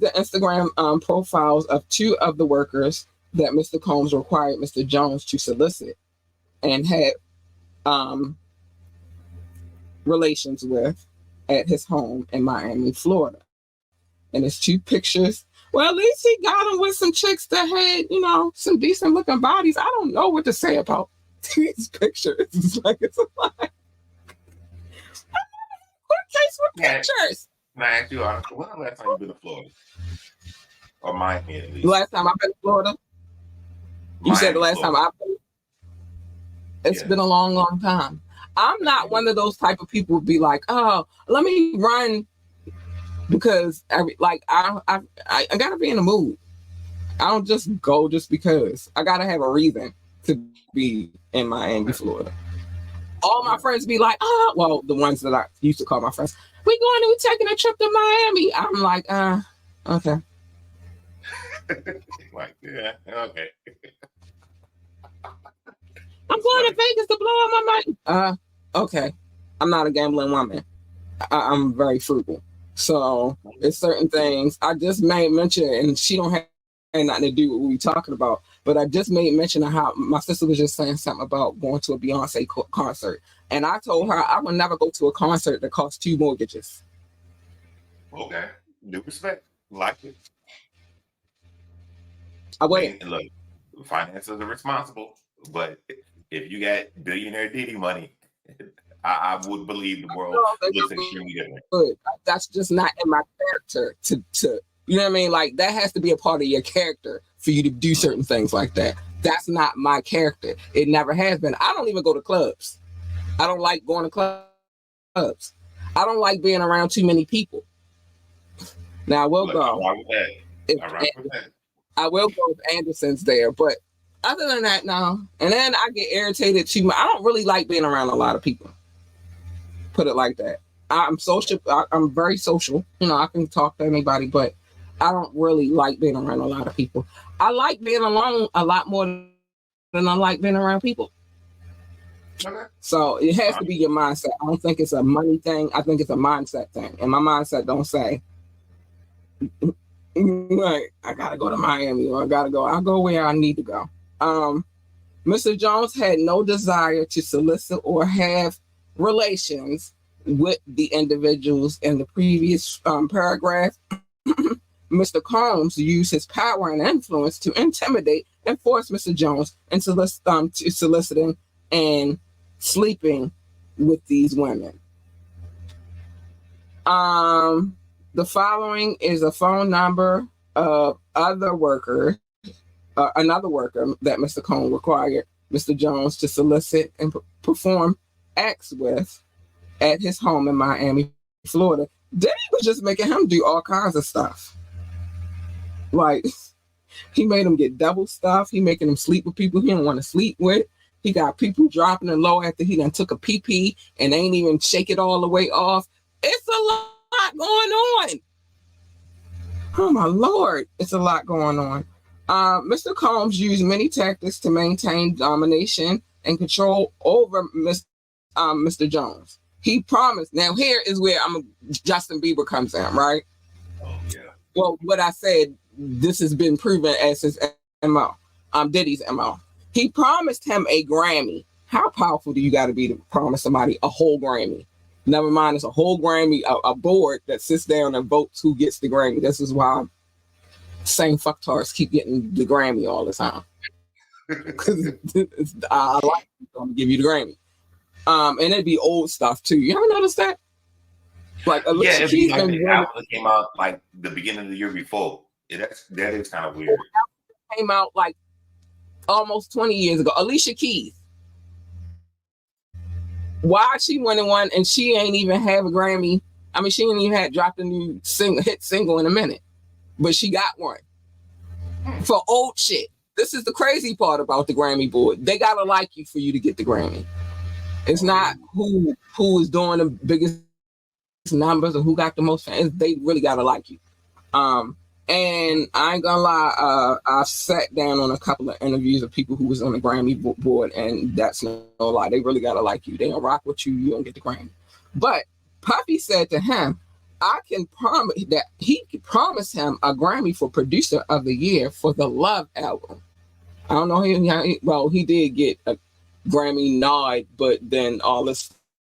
the Instagram profiles of two of the workers that Mr. Combs required Mr. Jones to solicit and had relations with at his home in Miami, Florida. And it's two pictures. Well, at least he got him with some chicks that had, some decent looking bodies. I don't know what to say about these pictures. It's like it's a lie. What case with pictures? Can I ask you, when the last time you've been to Florida? Or Miami, at least? Last time I've been to Florida? You said the last time I've been? It's been a long, long time. I'm not one of those type of people who be like, oh, let me run because I gotta be in the mood. I don't just go just because. I gotta have a reason to be in Miami, Florida. All my friends be like, the ones that I used to call my friends, we're taking a trip to Miami. I'm like, okay. Like, yeah, okay. I'm going to Vegas to blow up my money. Okay. I'm not a gambling woman. I'm very frugal. So it's certain things. I just made mention, and she don't have nothing to do with what we're talking about, but I just made mention of how my sister was just saying something about going to a Beyonce concert. And I told her I would never go to a concert that costs 2 mortgages. Okay. Due respect. Like it. I wouldn't. Look, finances are responsible, but if you got billionaire Diddy money, I would believe the world looks extremely different. Good. That's just not in my character to you know what I mean? Like that has to be a part of your character for you to do certain things like that. That's not my character. It never has been. I don't even go to clubs. I don't like going to clubs. I don't like being around too many people. Now I will go. I will go if Anderson's there, but other than that, no. And then I get irritated too much. I don't really like being around a lot of people. Put it like that. I'm social. I'm very social. I can talk to anybody, but I don't really like being around a lot of people. I like being alone a lot more than I like being around people. Okay. So it has to be your mindset. I don't think it's a money thing. I think it's a mindset thing. And my mindset don't say, like, I gotta go to Miami or I'll go where I need to go. Mr. Jones had no desire to solicit or have relations with the individuals in the previous paragraph. Mr. Combs used his power and influence to intimidate and force Mr. Jones into soliciting and sleeping with these women. The following is a phone number of another worker that Mr. Combs required Mr. Jones to solicit and perform acts with at his home in Miami, Florida. Diddy was just making him do all kinds of stuff. Like, he made him get double stuff. He making him sleep with people he don't want to sleep with. He got people dropping it low after he done took a pee and ain't even shake it all the way off. It's a lot going on. Oh my Lord, it's a lot going on. Mr. Combs used many tactics to maintain domination and control over Mr. Jones. He promised. Now here is where Justin Bieber comes in, right? Oh yeah. Well, what I said, this has been proven as his MO. Diddy's MO. He promised him a Grammy. How powerful do you got to be to promise somebody a whole Grammy? Never mind, it's a whole Grammy, a board that sits down and votes who gets the Grammy. This is why same fucktards keep getting the Grammy all the time. Because I like them to give you the Grammy. And it'd be old stuff too. You ever notice that? Like Alicia Keys like the album came out like the beginning of the year before. That is kind of weird. Came out like almost 20 years ago. Alicia Keys. why she won and won, and she ain't even have a Grammy. I mean, she ain't even had dropped a new hit single in a minute, but she got one for old shit. This is the crazy part about the Grammy board. They gotta like you for you to get the Grammy. It's not who is doing the biggest numbers or who got the most fans. They really gotta like you. And I ain't gonna lie, I've sat down on a couple of interviews of people who was on the Grammy board, and that's no lie. They really gotta like you. They don't rock with you, you don't get the Grammy. But Puffy said to him, I can promise that he promised him a Grammy for Producer of the Year for the Love album. I don't know, he did get a Grammy nod, but then all this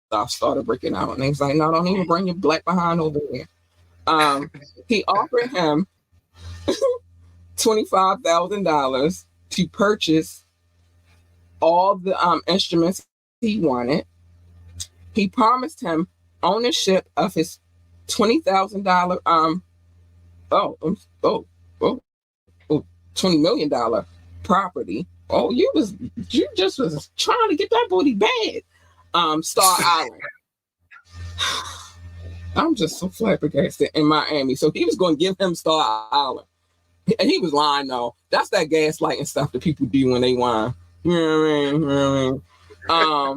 stuff started breaking out, and he was like, no, don't even bring your black behind over there. He offered him $25,000 to purchase all the instruments he wanted. He promised him ownership of his $20,000 $20 million property. Oh, you just was trying to get that booty bad. Star Island. I'm just so flabbergasted in Miami. So he was going to give him Star Island. And he was lying, though. That's that gaslighting stuff that people do when they whine. You know what I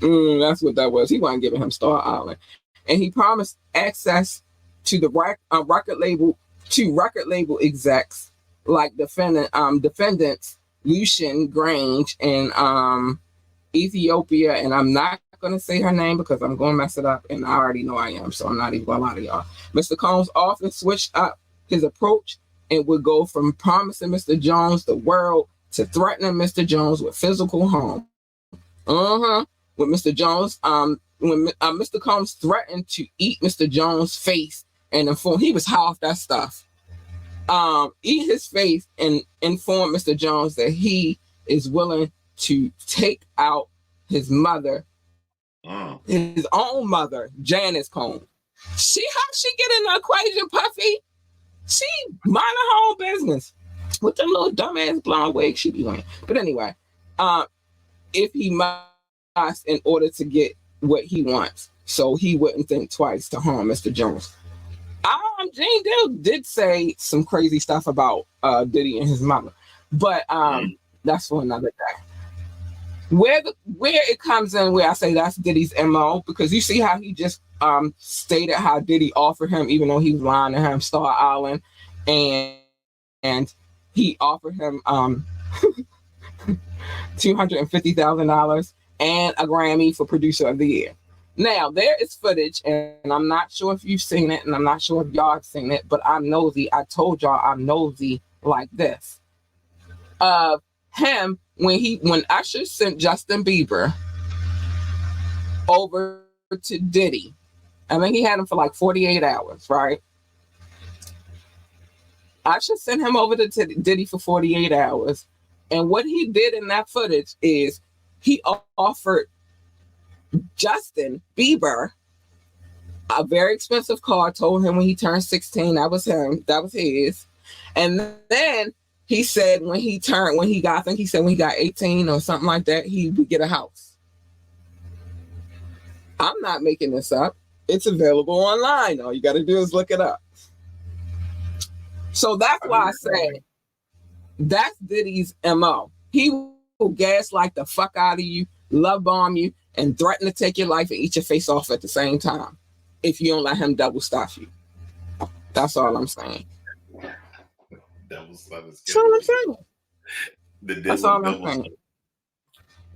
mean? That's what that was. He wasn't giving him Star Island. And he promised access to the record label execs like defendants Lucian Grange and Ethiopia, and I'm not going to say her name because I'm going to mess it up, and I already know I am, so I'm not even going to lie to y'all. Mr. Combs often switched up his approach and would go from promising Mr. Jones the world to threatening Mr. Jones with physical harm. With Mr. Jones, when Mr. Combs threatened to eat Mr. Jones' face and inform he was high off that stuff. Eat his face and inform Mr. Jones that he is willing to take out his mother, his own mother, Janice Combs. See how she get in the equation, Puffy? She mind her own business with them little dumbass blonde wigs she be wearing. But anyway, if he must in order to get what he wants, so he wouldn't think twice to harm Mr. Jones. Jane Dill did say some crazy stuff about Diddy and his mother, but that's for another day. Where it comes in, where I say that's Diddy's MO, because you see how he just stated how Diddy offered him, even though he was lying to him, Star Island, and he offered him $250,000 and a Grammy for Producer of the Year. Now, there is footage, and I'm not sure if you've seen it, and I'm not sure if y'all have seen it, but I'm nosy. I told y'all I'm nosy like this. Him, when Usher sent Justin Bieber over to Diddy, I think he had him for like 48 hours, right? Usher sent him over to Diddy for 48 hours, and what he did in that footage is he offered Justin Bieber a very expensive car, told him when he turned 16, that was his. And then he said when he got 18 or something like that, he would get a house. I'm not making this up. It's available online. All you got to do is look it up. So that's why I say that's Diddy's MO. He will gaslight the fuck out of you, love bomb you, and threaten to take your life and eat your face off at the same time if you don't let him double stuff you. That's all I'm saying. That's all I'm saying. That's all I'm saying.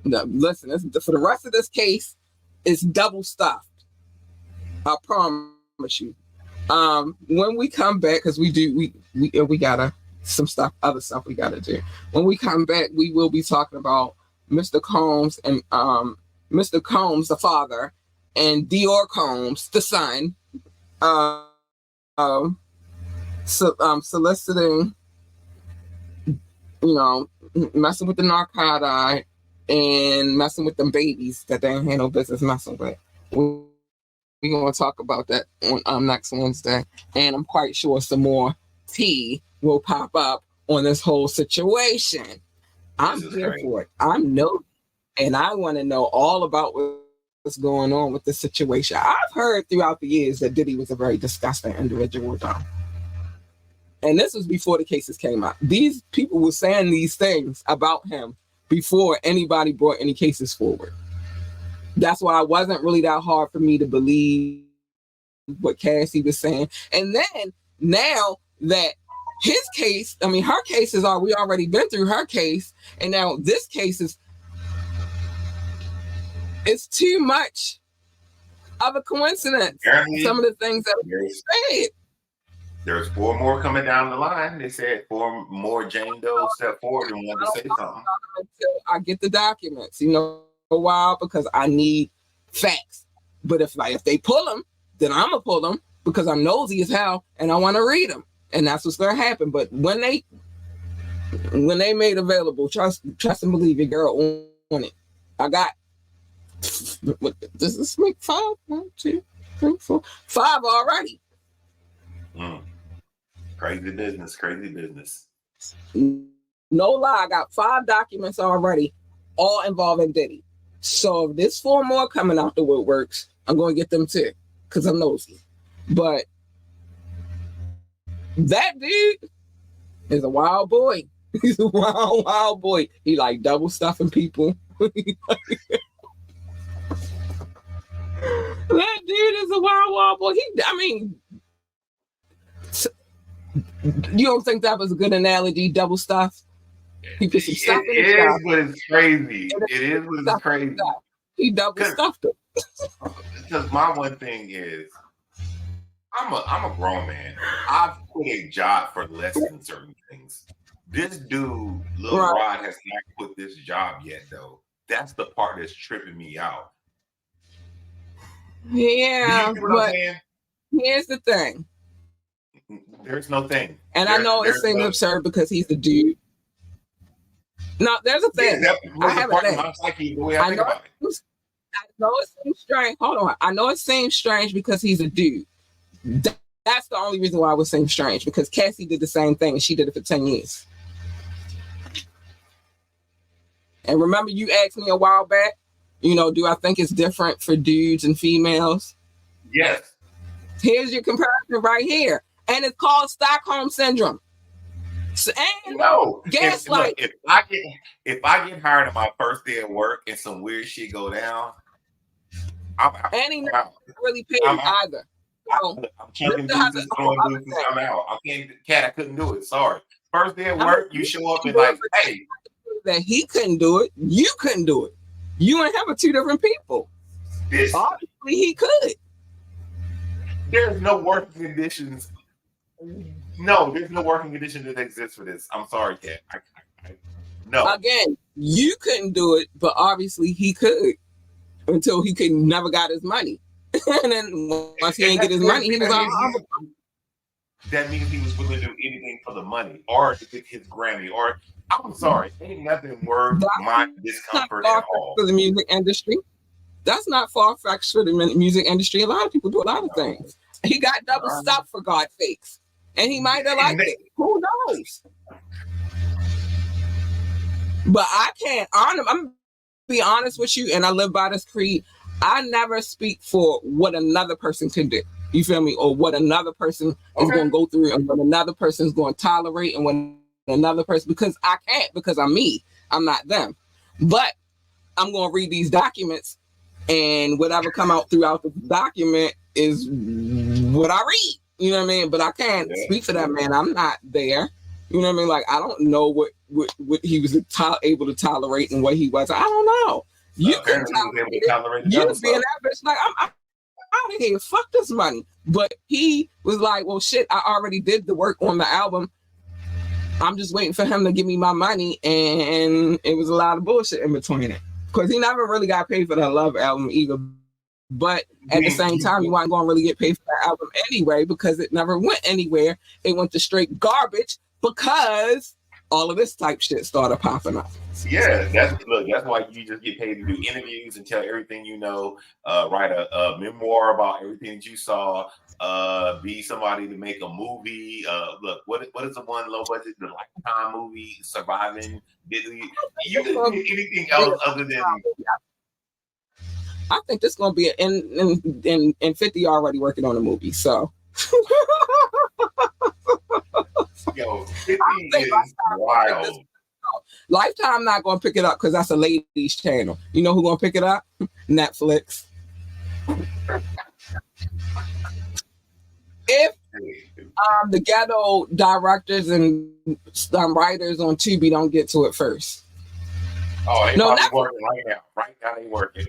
No, listen, for the rest of this case, it's double stuffed. I promise you. When we come back, because we gotta other stuff we gotta do. When we come back, we will be talking about Mr. Combs and Mr. Combs, the father, and Dior Combs, the son, soliciting, messing with the narcotic and messing with them babies that they ain't had no business messing with. We're going to talk about that on next Wednesday, and I'm quite sure some more tea will pop up on this whole situation. I'm here for it. I'm nosy. and I want to know all about what's going on with the situation. I've heard throughout the years that Diddy was a very disgusting individual, though. And this was before the cases came out. These people were saying these things about him before anybody brought any cases forward. That's why it wasn't really that hard for me to believe what Cassie was saying. And then now that his case, I mean, her cases are, we already been through her case, and now this case is, it's too much of a coincidence. Apparently, some of the things that were said. There's 4 more coming down the line. They said 4 more Jane Doe step forward and wanted to say something. Until I get the documents, you know, a while, because I need facts. But if they pull them, then I'm gonna pull them because I'm nosy as hell and I want to read them, and that's what's gonna happen. But when they made available, trust and believe your girl on it. I got, what does this make 5? 1, 2, 3, 4, 5 already. Crazy business. No lie, I got 5 documents already, all involving Diddy. So if there's 4 more coming out the woodworks, I'm going to get them too, because I'm nosy. But that dude is a wild boy. He's a wild boy. He like double stuffing people. That dude is a wild boy. You don't think that was a good analogy, double stuff? He put some stuff in his stuff. But it's crazy. It is, but it's crazy. He double stuffed it. Because my one thing is, I'm a grown man. I've quit a job for less than certain things. This dude, Lil Rod, has not quit this job yet, though. That's the part that's tripping me out. Yeah, but here's the thing. There's no thing. And I know it seems absurd because he's the dude. No, there's a thing. I have a thing. I know it seems strange. Hold on. I know it seems strange because he's a dude. That's the only reason why I would seem strange, because Cassie did the same thing and she did it for 10 years. And remember, you asked me a while back, you know, do I think it's different for dudes and females? Yes. Here's your comparison right here. And it's called Stockholm Syndrome. And gaslight. If I get hired on my first day of work and some weird shit go down, I'm out. And he not really paid either. I'm checking business, I'm out. I couldn't do it. Sorry. First day of work, you show up and like, hey. That he couldn't do it, you couldn't do it. You and him are 2 different people. Obviously, he could. There's no working conditions. No, there's no working condition that exists for this. I'm sorry, Kat. No. Again, you couldn't do it, but obviously he could until he never got his money. And then once he didn't get his money, he was like, that means he was willing to do anything for the money or to get his Grammy. Or I'm sorry, ain't nothing worth my discomfort at all. For the music industry, that's not far-fetched for the music industry. A lot of people do a lot of things. He got double stuff, for God's sakes. And he might have liked it. Who knows? But I can't I'm gonna be honest with you, and I live by this creed. I never speak for what another person can do. You feel me? Or what another person is going to go through, and what another person is going to tolerate, and what another person, because I can't, because I'm me. I'm not them. But I'm going to read these documents, and whatever come out throughout the document is what I read. You know what I mean? But I can't speak for that man. I'm not there. You know what I mean? Like, I don't know what he was able to tolerate and what he was. I don't know. You couldn't tolerate it. You was being that bitch like, I'm out of here. Fuck this money. But he was like, well, shit, I already did the work on the album. I'm just waiting for him to give me my money. And it was a lot of bullshit in between it. Because he never really got paid for that Love album either. But at the same time, you weren't going to really get paid for that album anyway, because it never went anywhere. It went to straight garbage because all of this type shit started popping up. Yeah, that's why you just get paid to do interviews and tell everything you know, write a memoir about everything that you saw, be somebody to make a movie. Look, what is the one low budget, the Lifetime movie, Surviving? You can do anything else other than. I think this gonna be and 50 already working on a movie, so. Yo, 50 is wild. Lifetime not gonna pick it up because that's a ladies channel. You know who gonna pick it up? Netflix. If the ghetto directors and writers on Tubi don't get to it first. Oh, they probably working right now. Right now they working.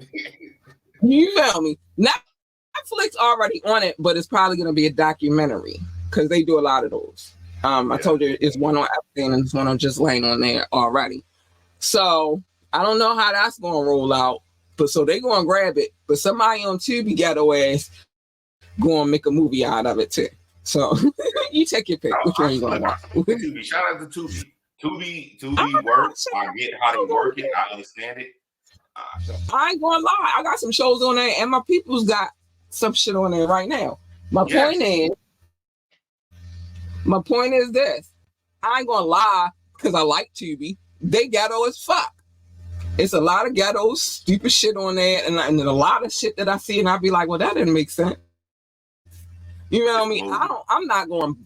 You feel me? Netflix already on it, but it's probably gonna be a documentary because they do a lot of those. I told you it's one on Epstein and it's one on Just Lane on there already. So I don't know how that's gonna roll out, but so they gonna grab it. But somebody on Tubi ghetto ass gonna make a movie out of it too. So you take your pick. Which one you gonna watch? Tubi. Shout out to Tubi. Tubi works. I get how they work it. I understand it. I ain't gonna lie. I got some shows on there, and my people's got some shit on there right now. My point is this. I ain't gonna lie, because I like Tubi. They ghetto as fuck. It's a lot of ghetto, stupid shit on there, and a lot of shit that I see, and I be like, well, that didn't make sense. You know what I mean? I'm not going to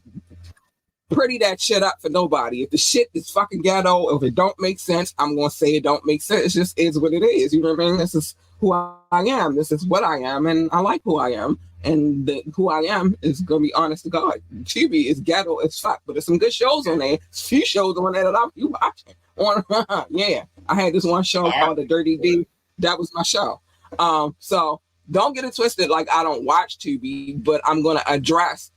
pretty that shit up for nobody. If the shit is fucking ghetto, if it don't make sense, I'm going to say it don't make sense. It just is what it is. You know what I mean? This is who I am. This is what I am, and I like who I am. And who I am is going to be honest to God. Tubi is ghetto as fuck, but there's some good shows on there. There's a few shows on there that I'm watching. Yeah, I had this one show called The Dirty D. That was my show. So don't get it twisted like I don't watch Tubi, but I'm going to address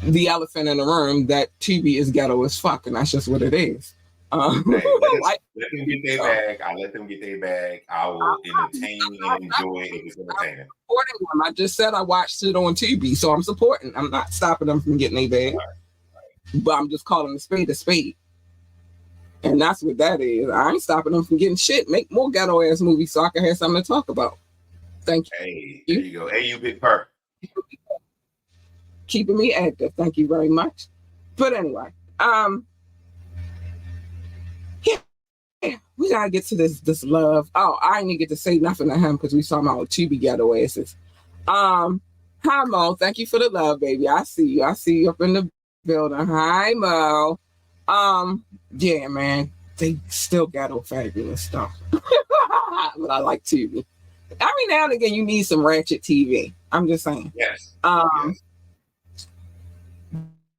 the elephant in the room that Tubi is ghetto as fuck, and that's just what it is. Let them get their bag. I let them get their bag. I will entertain and enjoy it if it's entertaining. I just said I watched it on Tubi, so I'm supporting. I'm not stopping them from getting their bag, but I'm just calling a spade, and that's what that is. I ain't stopping them from getting shit. Make more ghetto ass movies so I can have something to talk about. Thank you. Hey, there you go. Hey, you big purr. Keeping me active. Thank you very much. But anyway, yeah, we gotta get to this love. Oh, I didn't even get to say nothing to him because we saw my Tubi ghetto asses. Hi Mo, thank you for the love, baby. I see you up in the building. Hi Mo. Yeah, man, they still ghetto fabulous stuff. But I like Tubi. Every now and again, you need some ratchet TV. I'm just saying. Yes. Yes.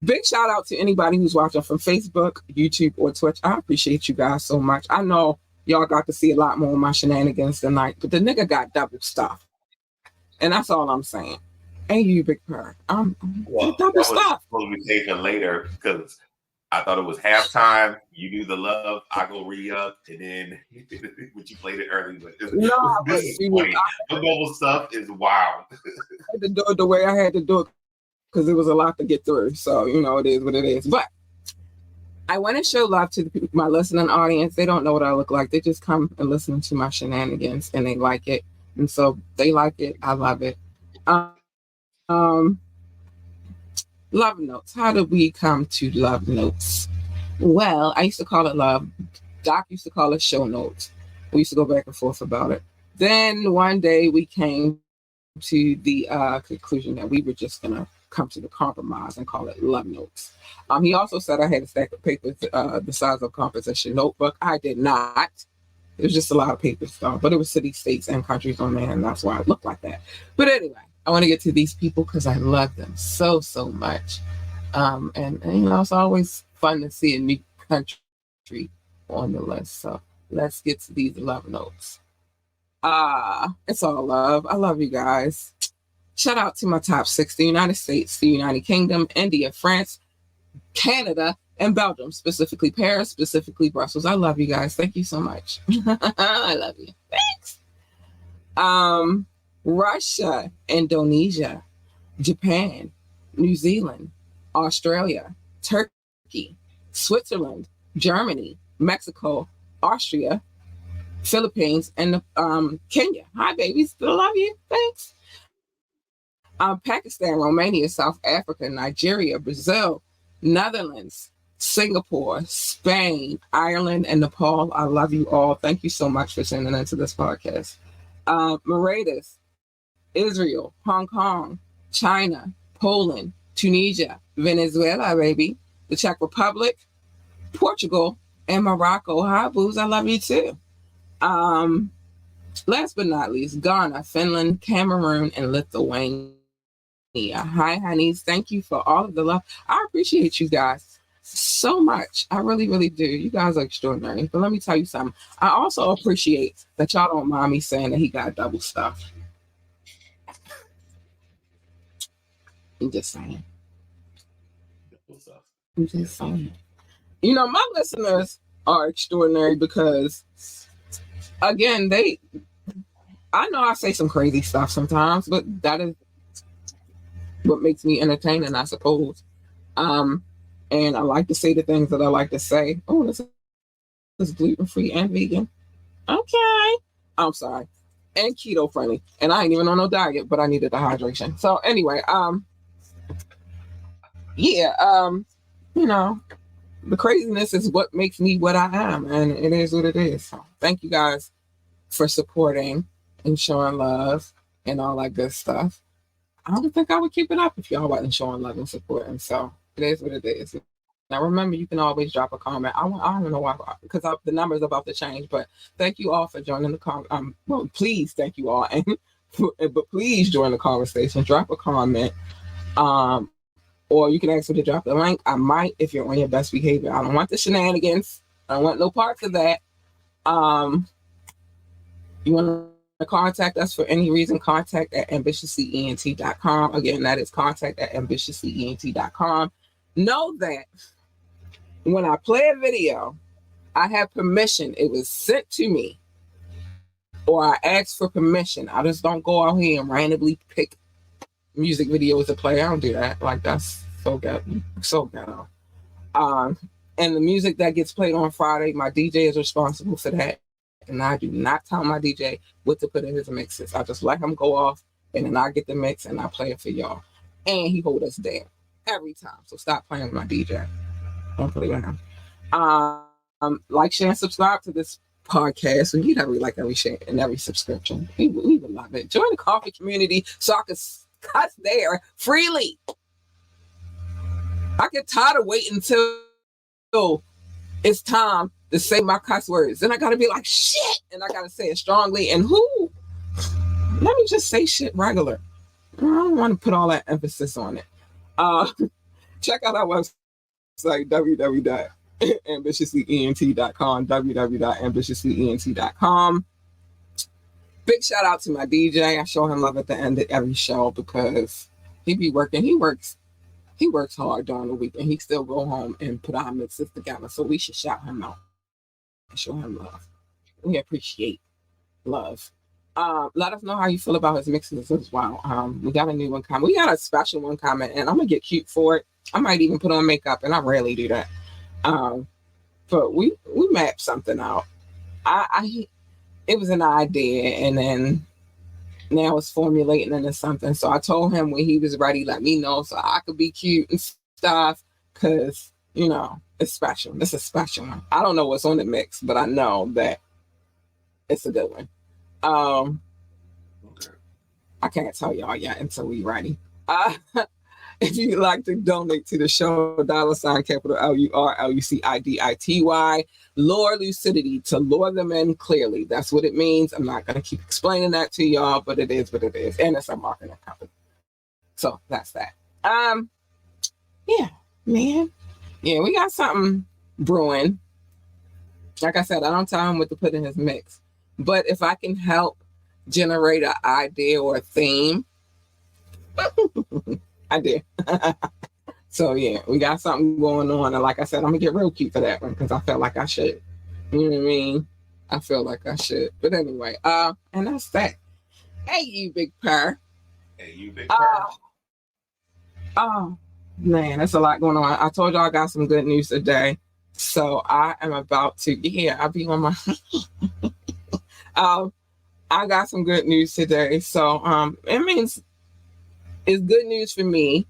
Big shout out to anybody who's watching from Facebook, YouTube, or Twitch. I appreciate you guys so much. I know y'all got to see a lot more of my shenanigans tonight, but the nigga got double stuff. And that's all I'm saying. Ain't you, Big Purr? Double stuff. Supposed to be taken later because I thought it was halftime. You do the love, I go re-up, and then but you played it early. But this is funny. The double stuff is wild. I had to do it the way I had to do it because it was a lot to get through. So, you know, it is what it is. But I want to show love to my listening audience. They don't know what I look like. They just come and listen to my shenanigans and they like it. And so they like it. I love it. Love notes. How did we come to love notes? Well, I used to call it love. Doc used to call it show notes. We used to go back and forth about it. Then one day we came to the conclusion that we were just going to come to the compromise and call it love notes. He also said I had a stack of papers the size of a composition notebook. I did not. It was just a lot of papers, but it was city, states, and countries on there, and that's why it looked like that. But anyway, I want to get to these people because I love them so much. And you know, it's always fun to see a new country on the list. So let's get to these love notes. It's all love. I love you guys. Shout out to my top 6, the United States, the United Kingdom, India, France, Canada, and Belgium, specifically Paris, specifically Brussels. I love you guys. Thank you so much. I love you. Thanks. Russia, Indonesia, Japan, New Zealand, Australia, Turkey, Switzerland, Germany, Mexico, Austria, Philippines, and Kenya. Hi, babies. I love you. Thanks. Pakistan, Romania, South Africa, Nigeria, Brazil, Netherlands, Singapore, Spain, Ireland, and Nepal. I love you all. Thank you so much for sending into this podcast. Mauritius, Israel, Hong Kong, China, Poland, Tunisia, Venezuela, baby, the Czech Republic, Portugal, and Morocco. Hi, boos. I love you too. Last but not least, Ghana, Finland, Cameroon, and Lithuania. Hi, honeys. Thank you for all of the love. I appreciate you guys so much. I really, really do. You guys are extraordinary. But let me tell you something. I also appreciate that y'all don't mind me saying that he got double stuff. I'm just saying. I'm just saying. You know, my listeners are extraordinary because, again, I know I say some crazy stuff sometimes, but that is what makes me entertaining, I suppose. And I like to say the things that I like to say. Oh, this is gluten-free and vegan. Okay. I'm sorry. And keto friendly. And I ain't even on no diet, but I needed the hydration. So anyway, you know, the craziness is what makes me what I am, and it is what it is. So thank you guys for supporting and showing love and all that good stuff. I don't think I would keep it up if y'all wasn't showing love and supporting. So it is what it is. Now remember, you can always drop a comment. I don't know why, because the number's about to change. But thank you all for joining the comment. Well, please, thank you all, but please join the conversation. Drop a comment, or you can ask me to drop the link. I might, if you're on your best behavior. I don't want the shenanigans. I don't want no parts of that. You want to contact us for any reason, contact at ambitiouslyent.com. Again, that is contact at ambitiouslyent.com. Know that when I play a video, I have permission. It was sent to me, or I asked for permission. I just don't go out here and randomly pick music videos to play. I don't do that. Like, that's so ghetto. And the music that gets played on Friday, my DJ is responsible for that. And I do not tell my DJ what to put in his mixes. I just let him go off, and then I get the mix and I play it for y'all. And he hold us down every time. So stop playing with my DJ. Don't play with him. Like, share, and subscribe to this podcast. We need every like, every share, and every subscription. We would love it. Join the coffee community so I can cuss there freely. I get tired of waiting until it's time to say my cuss words. Then I gotta be like, shit, and I gotta say it strongly. And who? Let me just say shit regular. I don't want to put all that emphasis on it. Check out our website, www.ambitiouslyent.com, www.ambitiouslyent.com. Big shout out to my DJ. I show him love at the end of every show because he be working. He works hard during the week, and he still go home and put our mixes together. So we should shout him out and show him love. We appreciate love. Let us know how you feel about his mixes as well. We got a new one comment. We got a special one comment, and I'm gonna get cute for it. I might even put on makeup, and I rarely do that. But we mapped something out. It was an idea, and then now it's formulating into something. So I told him when he was ready, let me know so I could be cute and stuff, because you know it's special. This is special. I don't know what's on the mix, but I know that it's a good one. I can't tell y'all yet until we ready. If you'd like to donate to the show, $ capital LURLUCIDITY, lure lucidity, to lure them in clearly. That's what it means. I'm not gonna keep explaining that to y'all, but it is what it is, and it's a marketing company. So that's that. Yeah, man. Yeah, we got something brewing. Like I said, I don't tell him what to put in his mix. But if I can help generate an idea or a theme, I did. So yeah, we got something going on. And like I said, I'm gonna get real cute for that one because I felt like I should. You know what I mean? I feel like I should. But anyway, and that's that. Hey, you big purr. Hey, you big purr. Oh man, that's a lot going on. I told y'all I got some good news today. So I am about to, I'll be on my, um, I got some good news today. So it means it's good news for me,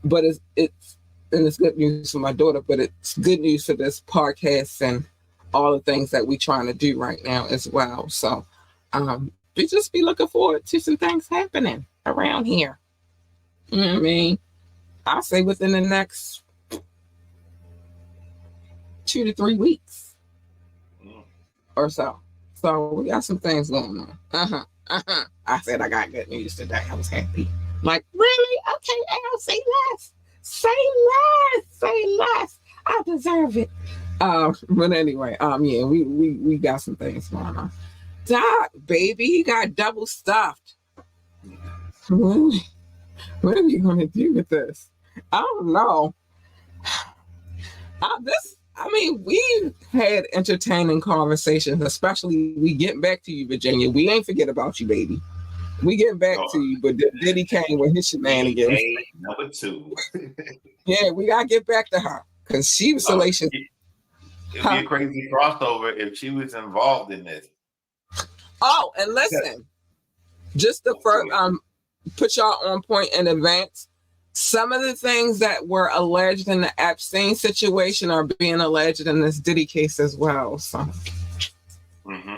but it's good news for my daughter, but it's good news for this podcast and all the things that we're trying to do right now as well. So we just be looking forward to some things happening around here. You know what I mean? I'll say within the next 2 to 3 weeks or so. So we got some things going on. I said I got good news today. I was happy. Like, really? Okay, Al, say less. Say less. Say less. I deserve it. But anyway, yeah, we got some things going on. Doc, baby, he got double stuffed. What are we gonna do with this? I don't know. We've had entertaining conversations, especially we getting back to you, Virginia. We ain't forget about you, baby. We getting back to you, but Diddy came with his shenanigans. Number 2. Yeah, we gotta get back to her because she was salacious. It'd be a crazy crossover if she was involved in this. Oh, and listen, just the first put y'all on point in advance. Some of the things that were alleged in the Epstein situation are being alleged in this Diddy case as well. So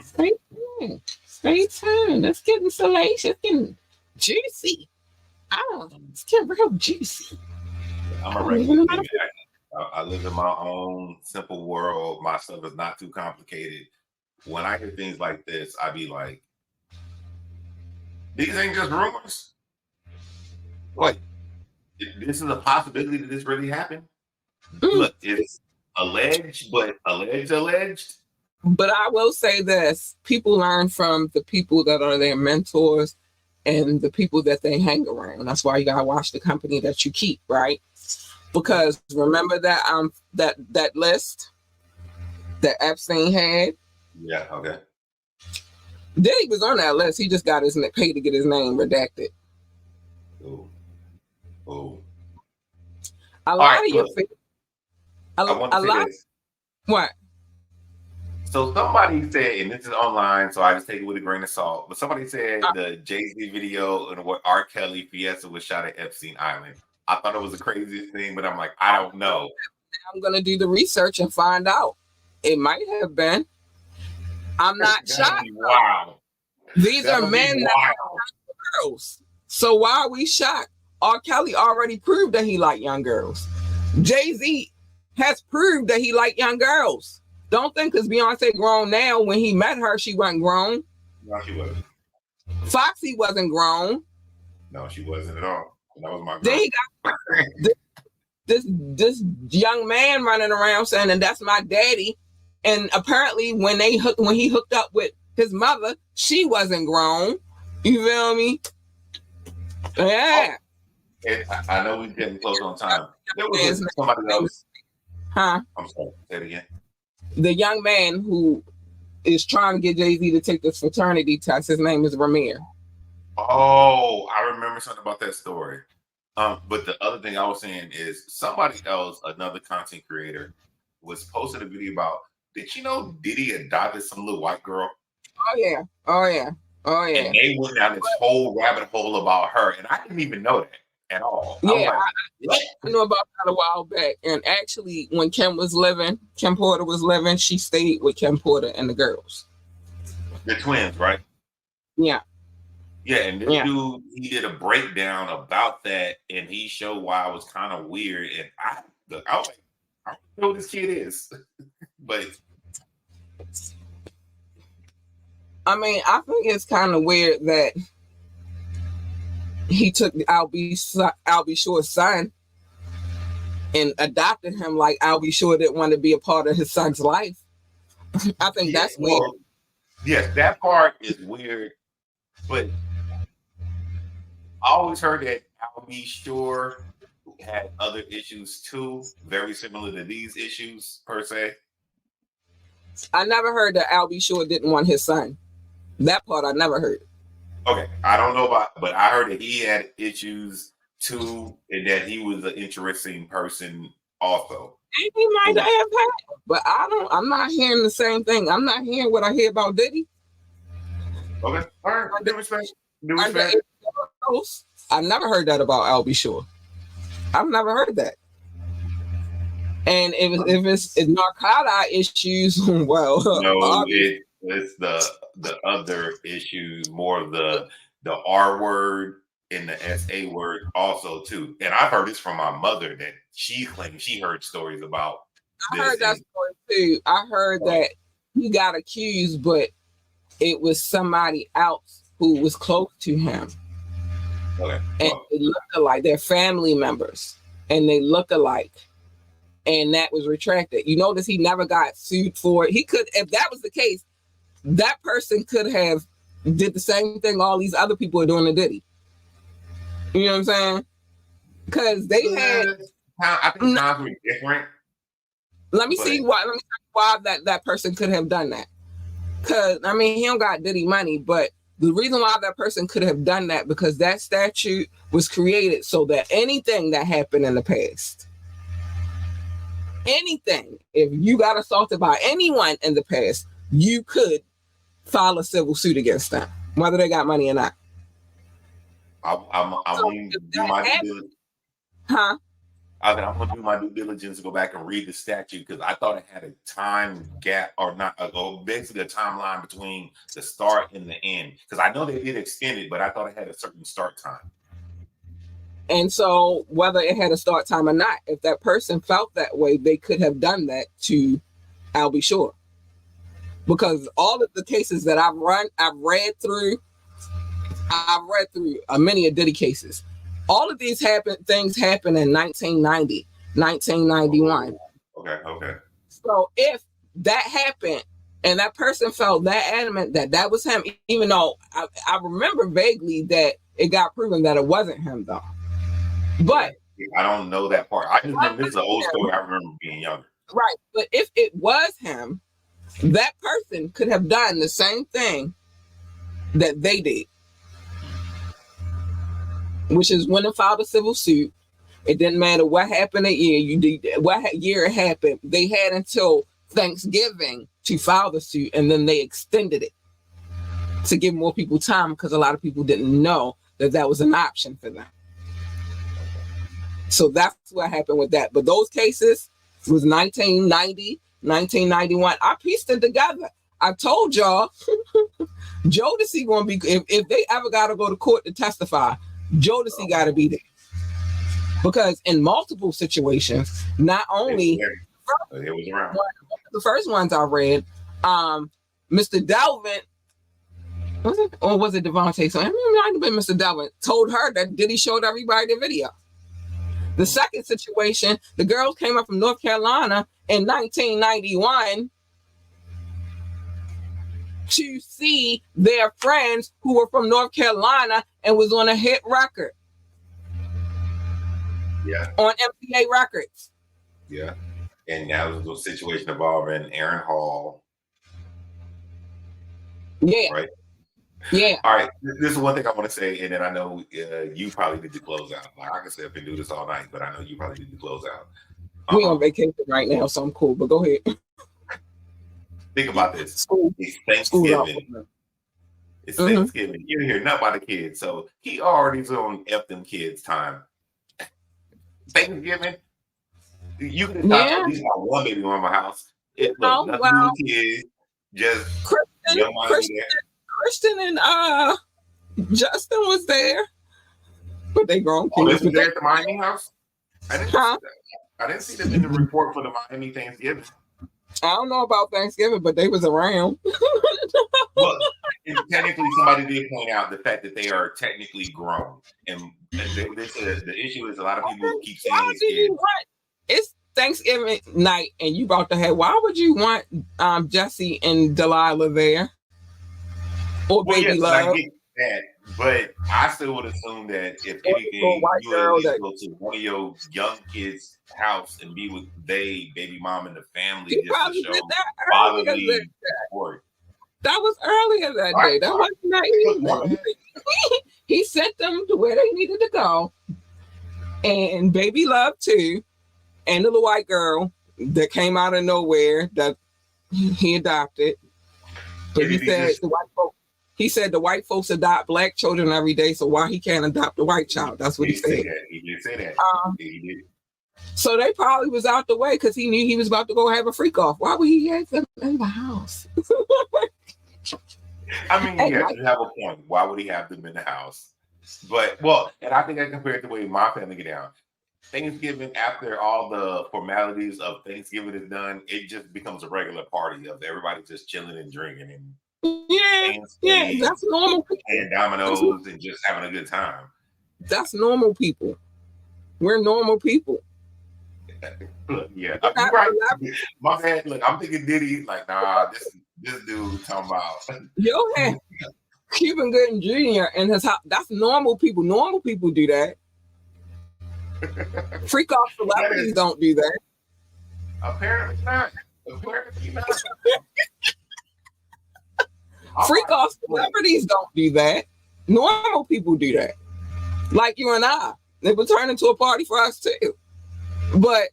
stay tuned. Stay tuned. It's getting salacious. It's getting juicy. It's getting real juicy. I'm a regular baby. I live in my own simple world. My stuff is not too complicated. When I hear things like this, I be like, these ain't just rumors. What? This is a possibility that this really happened. Look, it's alleged, but alleged. But I will say this: people learn from the people that are their mentors and the people that they hang around. That's why you gotta watch the company that you keep, right? Because remember that that list that Epstein had. Yeah. Okay. Diddy was on that list. He just got his paid to get his name redacted. Oh. A lot of your what? So somebody said, and this is online, so I just take it with a grain of salt. But somebody said the Jay-Z video and what R. Kelly Fiesta was shot at Epstein Island. I thought it was the craziest thing, but I'm like, I don't know. I'm gonna do the research and find out. It might have been. I'm not shocked. Wow. These are men that are girls. So why are we shocked? R. Kelly already proved that he liked young girls. Jay-Z has proved that he liked young girls. Don't think because Beyonce grown now. When he met her, she wasn't grown. No, she wasn't. Foxy wasn't grown. No, she wasn't at all. That was my girl. Then he got this young man running around saying, and that's my daddy. And apparently when he hooked up with his mother, she wasn't grown. You feel me? Yeah. And I know we're getting close on time. There was somebody else. Huh? I'm sorry. Say it again. The young man who is trying to get Jay-Z to take this fraternity test, his name is Ramir. Oh, I remember something about that story. But the other thing I was saying is somebody else, another content creator, was posting a video about, did you know Diddy adopted some little white girl? Oh yeah. And they went down this whole rabbit hole about her, and I didn't even know that at all. Yeah, I know about that a while back. And actually, when Kim Porter was living, she stayed with Kim Porter and the girls. The twins, right? Yeah. Yeah, and this dude, he did a breakdown about that, and he showed why it was kind of weird. And I was like, I don't know who this kid is, but I mean, I think it's kind of weird that he took Al B. Sure's son and adopted him like Al B. Sure didn't want to be a part of his son's life. I think that's weird. Yes, that part is weird, but I always heard that Al B. Sure had other issues too, very similar to these issues per se. I never heard that Al B. Sure didn't want his son. That part I never heard. Okay, I don't know about, but I heard that he had issues too, and that he was an interesting person also. He might have had, but I'm not hearing the same thing. I'm not hearing what I hear about Diddy. Okay, all right. Due respect. I've never heard that about Albie Shore. I've never heard that. And if it's narcotic issues, well, no, it's the other issues, more of the R word and the SA word also too. And I've heard this from my mother that she claims she heard stories about. I heard that story too. I heard that he got accused, but it was somebody else who was close to him. Okay. And they look alike. They're family members, and they look alike. And that was retracted. You notice he never got sued for it. He could, if that was the case, that person could have did the same thing all these other people are doing to Diddy. You know what I'm saying? Because they had. I think times were different. Let me see why that person could have done that. Because I mean, he don't got Diddy money, but the reason why that person could have done that because that statute was created so that anything that happened in the past. Anything, if you got assaulted by anyone in the past, you could file a civil suit against them, whether they got money or not. I'm going to do my due diligence. Huh? I'm going to do my due diligence to go back and read the statute because I thought it had a time gap or not, basically a timeline between the start and the end. Because I know they did extend it, but I thought it had a certain start time. And so whether it had a start time or not, if that person felt that way, they could have done that to Albie Shore. Because all of the cases that I've read through many of Diddy cases. All of these things happened in 1990, 1991. Okay. So if that happened and that person felt that adamant that was him, even though I remember vaguely that it got proven that it wasn't him though. But I don't know that part. I just remember this is an old story. I remember being younger. Right. But if it was him, that person could have done the same thing that they did. Which is when they filed a civil suit. It didn't matter what happened that year. You did what year it happened. They had until Thanksgiving to file the suit, and then they extended it to give more people time because a lot of people didn't know that was an option for them. So that's what happened with that. But those cases was 1990, 1991. I pieced it together. I told y'all, Jodeci gonna be if they ever gotta go to court to testify. Jodeci got to be there because in multiple situations, not only it was around the first ones I read, Mr. Delvin was it or was it Devontae? So it might have been Mr. Delvin told her that Diddy showed everybody the video. The second situation, the girls came up from North Carolina in 1991 to see their friends who were from North Carolina and was on a hit record. Yeah. On MPA Records. Yeah. And that was a situation involving Aaron Hall. Yeah. Right? Yeah. All right. This is one thing I want to say, and then I know you probably need to close out. Like I can sit up and do this all night, but I know you probably need to close out. We're on vacation right now, so I'm cool, but go ahead. Think about this. It's Thanksgiving. It's Thanksgiving. You didn't hear nothing about the kids. So he already's on F them kids time. Thanksgiving. You can talk at least about one baby on my house. Nothing kids. Just Christian and Justin was there. But they grown kids. They were there at the Miami house? I didn't see them in the report for the Miami Thanksgiving. I don't know about Thanksgiving, but they was around. Well, technically, somebody did point out the fact that they are technically grown, and the issue is a lot of people keep saying it's kids. It's Thanksgiving night, and you about to have. Why would you want Jesse and Delilah there, or Baby Love? I get that, but I still would assume that if anything, you would at least go to one of your young kids' house and be with baby mom and the family just to show fatherly support. That was earlier that day. That wasn't that evening. He sent them to where they needed to go, and Baby Love too, and the little white girl that came out of nowhere that he adopted. But he said the white folks adopt black children every day, so why he can't adopt a white child? That's what he said. He did say that. He did. So they probably was out the way because he knew he was about to go have a freak off. Why would he have them in the house? I mean, yeah, you have a point. Why would he have them in the house? But, well, and I think I compared the way my family get down. Thanksgiving, after all the formalities of Thanksgiving is done, it just becomes a regular party of everybody just chilling and drinking and that's normal people. And dominoes and just having a good time. That's normal people. We're normal people. Look, yeah, you're right. My man, look, I'm thinking Diddy, like, nah, this dude talking about. Yo, man, Cuban Gooding Jr. and his house. That's normal people. Normal people do that. Freak off celebrities don't do that. Apparently not. Freak off celebrities don't do that. Normal people do that. Like you and I. It would turn into a party for us too. But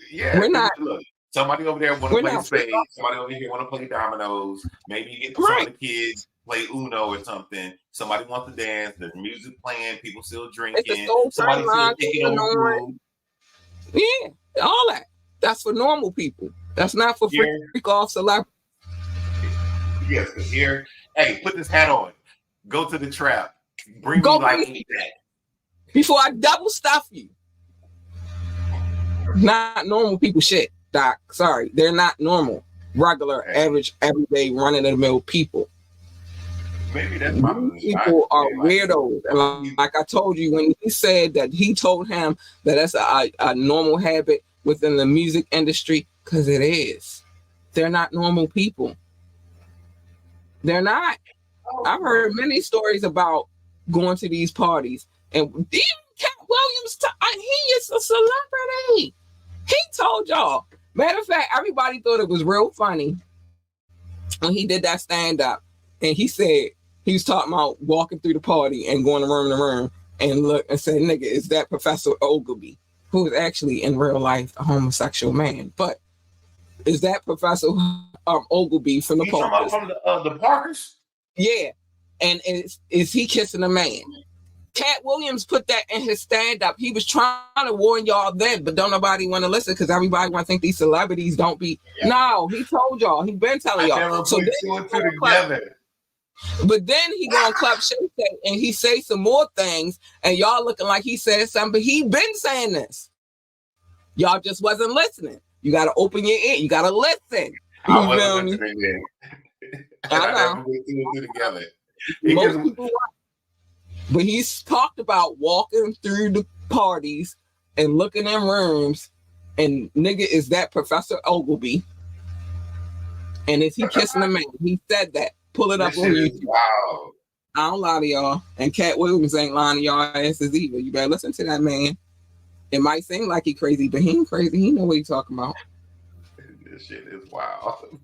yeah, we're not. Look, somebody over there want to play spades. Somebody over here want to play dominoes. Maybe you get some of the kids play Uno or something. Somebody wants to dance. There's music playing. People still drinking. Somebody still taking over. Yeah, all that. That's for normal people. That's not for freak off celebrities. Yes, because here, hey, put this hat on. Go to the trap. Bring me like that. Before I double stuff you. Not normal people shit, Doc. Sorry. They're not normal. Regular, average, everyday, run-of-the-mill people. Maybe that's my people are weirdos. And like I told you, when he said that he told him that that's a normal habit within the music industry, because it is. They're not normal people. They're not. I've heard many stories about going to these parties. And even Cat Williams, he is a celebrity. He told y'all. Matter of fact, everybody thought it was real funny when he did that stand-up. And he said, he was talking about walking through the party and going room to room and look and said, nigga, is that Professor Ogilvy, who is actually in real life a homosexual man. But is that Professor Ogilvy from the Parkers? From the Parkers? Yeah. And is he kissing a man? Cat Williams put that in his stand-up. He was trying to warn y'all then, but don't nobody want to listen because everybody want to think these celebrities don't be. Yeah. No, he told y'all. He been telling y'all. So but then he go on Club Shay Shay and he say some more things, and y'all looking like he said something, but he been saying this. Y'all just wasn't listening. You got to open your ear. You got to listen. I wasn't listening then. I know. Together. Most people but he's talked about walking through the parties and looking in rooms, and nigga, is that Professor Ogilvy? And is he kissing a man? He said that. Pull it up on YouTube. Wow. I don't lie to y'all. And Cat Williams ain't lying to y'all asses either. You better listen to that man. It might seem like he crazy, but he ain't crazy. He know what he's talking about. This shit is wild.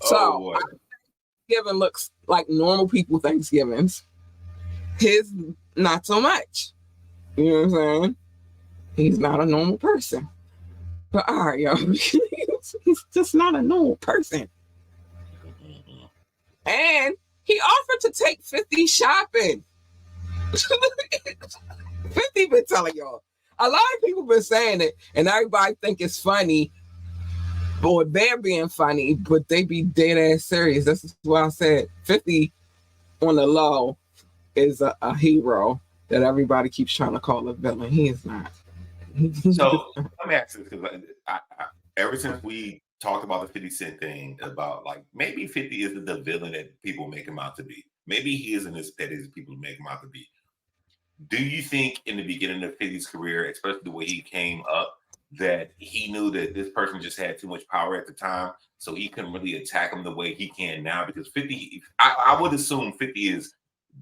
So, Thanksgiving looks like normal people Thanksgivings. His not so much. You know what I'm saying? He's not a normal person. But all right, y'all. He's just not a normal person. And he offered to take 50 shopping. 50 been telling y'all. A lot of people been saying it, and everybody think it's funny, or they're being funny, but they be dead ass serious. That's why I said 50 on the low is a hero that everybody keeps trying to call a villain. He is not. So let me ask this, because I, ever since we talked about the 50 Cent thing, about like maybe 50 isn't the villain that people make him out to be. Maybe he isn't as petty as people make him out to be. Do you think in the beginning of 50's career, especially the way he came up, that he knew that this person just had too much power at the time, so he couldn't really attack him the way he can now? Because 50, I would assume 50 is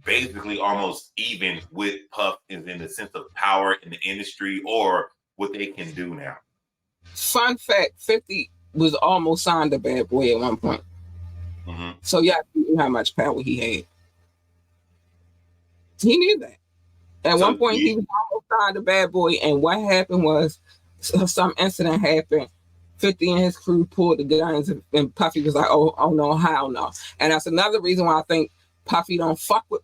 basically almost even with Puff in the sense of power in the industry or what they can do now. Fun fact, 50 was almost signed a Bad Boy at one point. Mm-hmm. So yeah, he knew how much power he had. He knew that. At one point, he was almost signed a Bad Boy, and what happened was some incident happened. 50 and his crew pulled the guns, and Puffy was like, oh no, hell no. And that's another reason why I think Puffy don't fuck with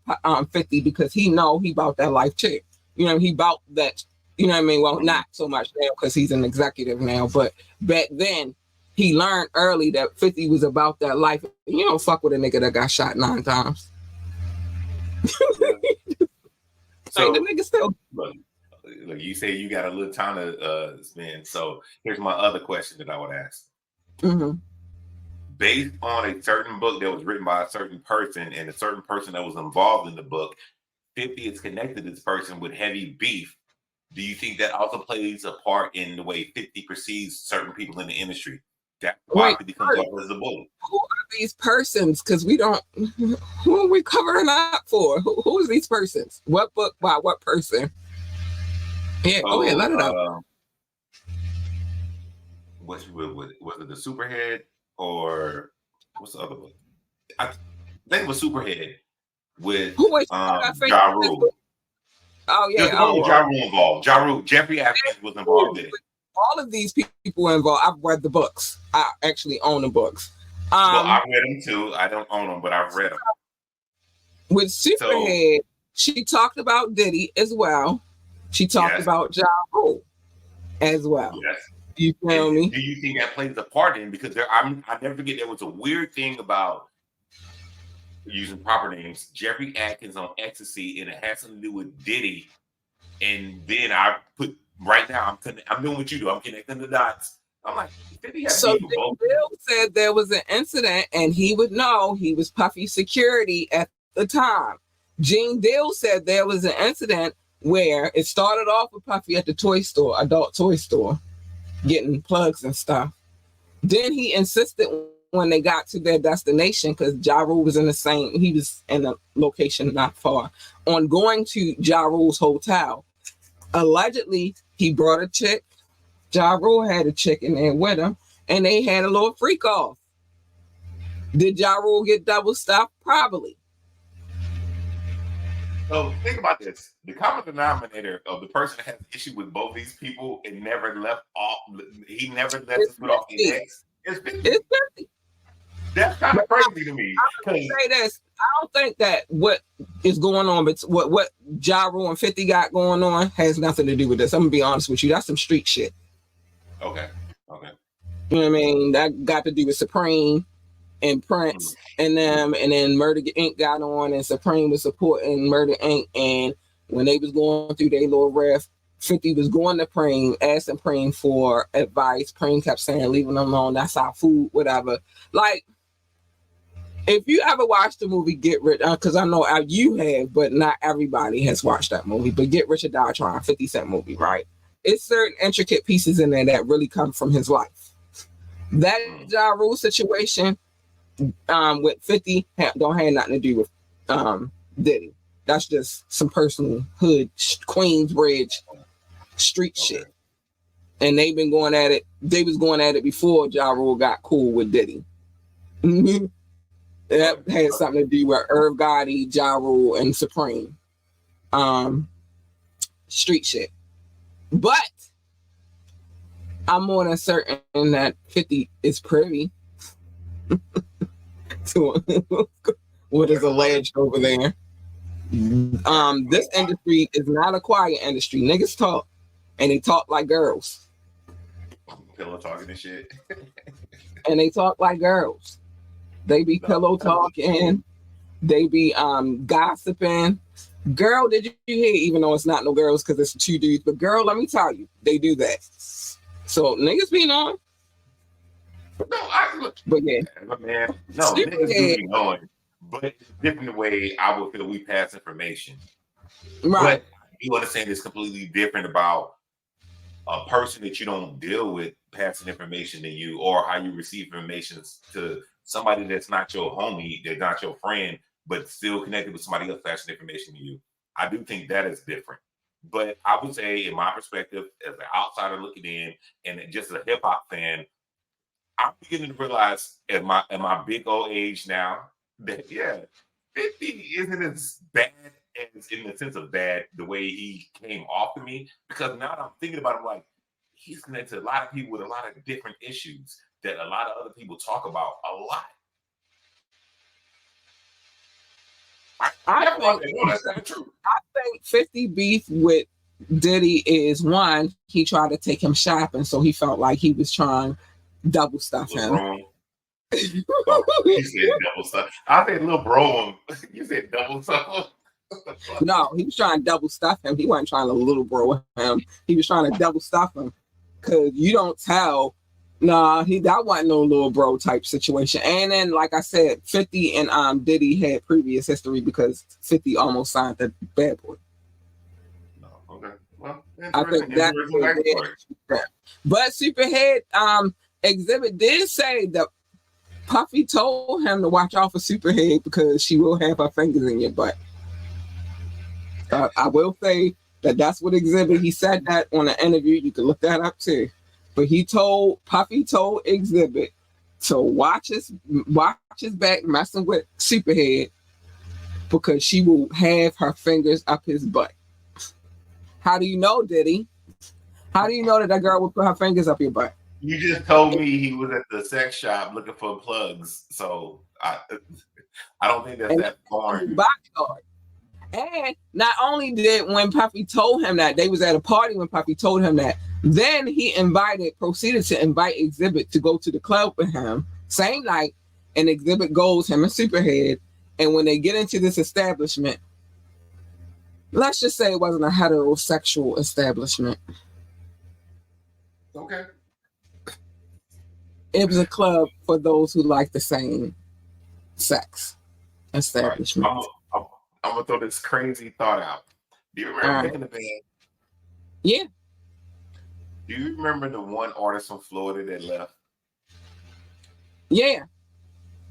50, because he know he about that life chick. You know, he about that, you know what I mean? Well, not so much now because he's an executive now, but back then he learned early that 50 was about that life. You don't fuck with a nigga that got shot 9 times. So the nigga still. Look, you say you got a little time to spend. So here's my other question that I would ask. Mm-hmm. Based on a certain book that was written by a certain person and a certain person that was involved in the book, 50 is connected to this person with heavy beef. Do you think that also plays a part in the way 50 perceives certain people in the industry? That's why 50 comes off as a bully. Who are these persons? Because we don't. Who are we covering up for? Who is these persons? What book by what person? Yeah, go ahead, let it out. Was it the Superhead or what's the other book? I think it was Superhead with Ja Rule. Oh yeah, Ja Rule involved. Ja Rule, Jeffrey Atkins was involved in it. All of these people involved. I've read the books. I actually own the books. Well, I read them too. I don't own them, but I've read them. With Superhead, she talked about Diddy as well. She talked about Ja Rule as well. Yes. You feel me? Do you think that plays a part in? Because I never forget there was a weird thing about using proper names. Jeffrey Atkins on ecstasy, and it has something to do with Diddy. And then I put right now I'm doing what you do. I'm connecting the dots. I'm like, Diddy has so Bill said there was an incident, and he would know. He was Puffy security at the time. Gene Deal said there was an incident where it started off with Puffy at the toy store, adult toy store, getting plugs and stuff. Then he insisted when they got to their destination, because Ja Rule was he was in a location not far, on going to Ja Rule's hotel. Allegedly, he brought a chick. Ja Rule had a chick in there with him, and they had a little freak off. Did Ja Rule get double stuffed? Probably. So think about this. The common denominator of the person that has an issue with both these people and never left off, he never left his foot off the next. It's 50. That's kind of crazy to me. I'm gonna say this. I don't think that what is going on, but what Ja Rule and 50 got going on has nothing to do with this. I'm gonna be honest with you. That's some street shit. Okay. You know what I mean? That got to do with Supreme and Prince and them, and then Murder Inc. got on, and Supreme was supporting Murder Inc. And when they was going through their little riff, 50 was going to Preem, asking Preem for advice. Preem kept saying, leaving them alone, that's our food, whatever. Like, if you ever watched the movie Get Rich, because I know you have, but not everybody has watched that movie, but Get Rich or Die Trying, 50 Cent movie, right? It's certain intricate pieces in there that really come from his life. That Ja Rule situation with 50 don't have nothing to do with Diddy. That's just some personal hood, Queensbridge street shit. And they've been going at it. They was going at it before Ja Rule got cool with Diddy. That had something to do with Irv Gotti, Ja Rule, and Supreme. Street shit. But I'm more than certain that 50 is privy to what is alleged over there. This industry is not a quiet industry. Niggas talk, and they talk like girls. Pillow talking and shit. And they talk like girls. They be pillow talking. They be gossiping. Girl, did you hear? Even though it's not no girls because it's 2 dudes, but girl, let me tell you, they do that. So niggas be on. But yeah, man, no, niggas do be knowing, but different way I would feel we pass information. Right. But you understand it's completely different about a person that you don't deal with passing information to you, or how you receive information to somebody that's not your homie, that's not your friend, but still connected with somebody else passing information to you. I do think that is different. But I would say, in my perspective, as an outsider looking in, and just as a hip hop fan, I'm beginning to realize at my big old age now that 50 isn't as bad as, in the sense of bad, the way he came off to me. Because now that I'm thinking about him, like, he's connected to a lot of people with a lot of different issues that a lot of other people talk about a lot. I think 50 beef with Diddy is one, he tried to take him shopping, so he felt like he was trying double stuff him. Wrong. Oh, you said double stuff. I said little bro. You said double stuff. No, he was trying to double stuff him. He wasn't trying to little bro him. He was trying to double stuff him. Cause you don't tell. Nah, that wasn't no little bro type situation. And then, like I said, 50 and Diddy had previous history because 50 almost signed the Bad Boy. No, okay. Well, I think that's but Superhead Exhibit did say that Puffy told him to watch out for Superhead because she will have her fingers in your butt. I will say that's what Exhibit, he said that on an interview. You can look that up too. But Puffy told Exhibit to watch his back messing with Superhead because she will have her fingers up his butt. How do you know, Diddy? How do you know that girl will put her fingers up your butt? You just told me he was at the sex shop looking for plugs, so I don't think that's that foreign. And not only did when Puffy told him that, they was at a party when Puffy told him that, then he proceeded to invite Exhibit to go to the club with him same night, and Exhibit goes, him and Superhead, and when they get into this establishment, let's just say it wasn't a heterosexual establishment. Okay. It was a club for those who like the same sex establishment. Right. I'm gonna throw this crazy thought out. Do you remember Making the Band? Yeah. Do you remember the one artist from Florida that left? Yeah.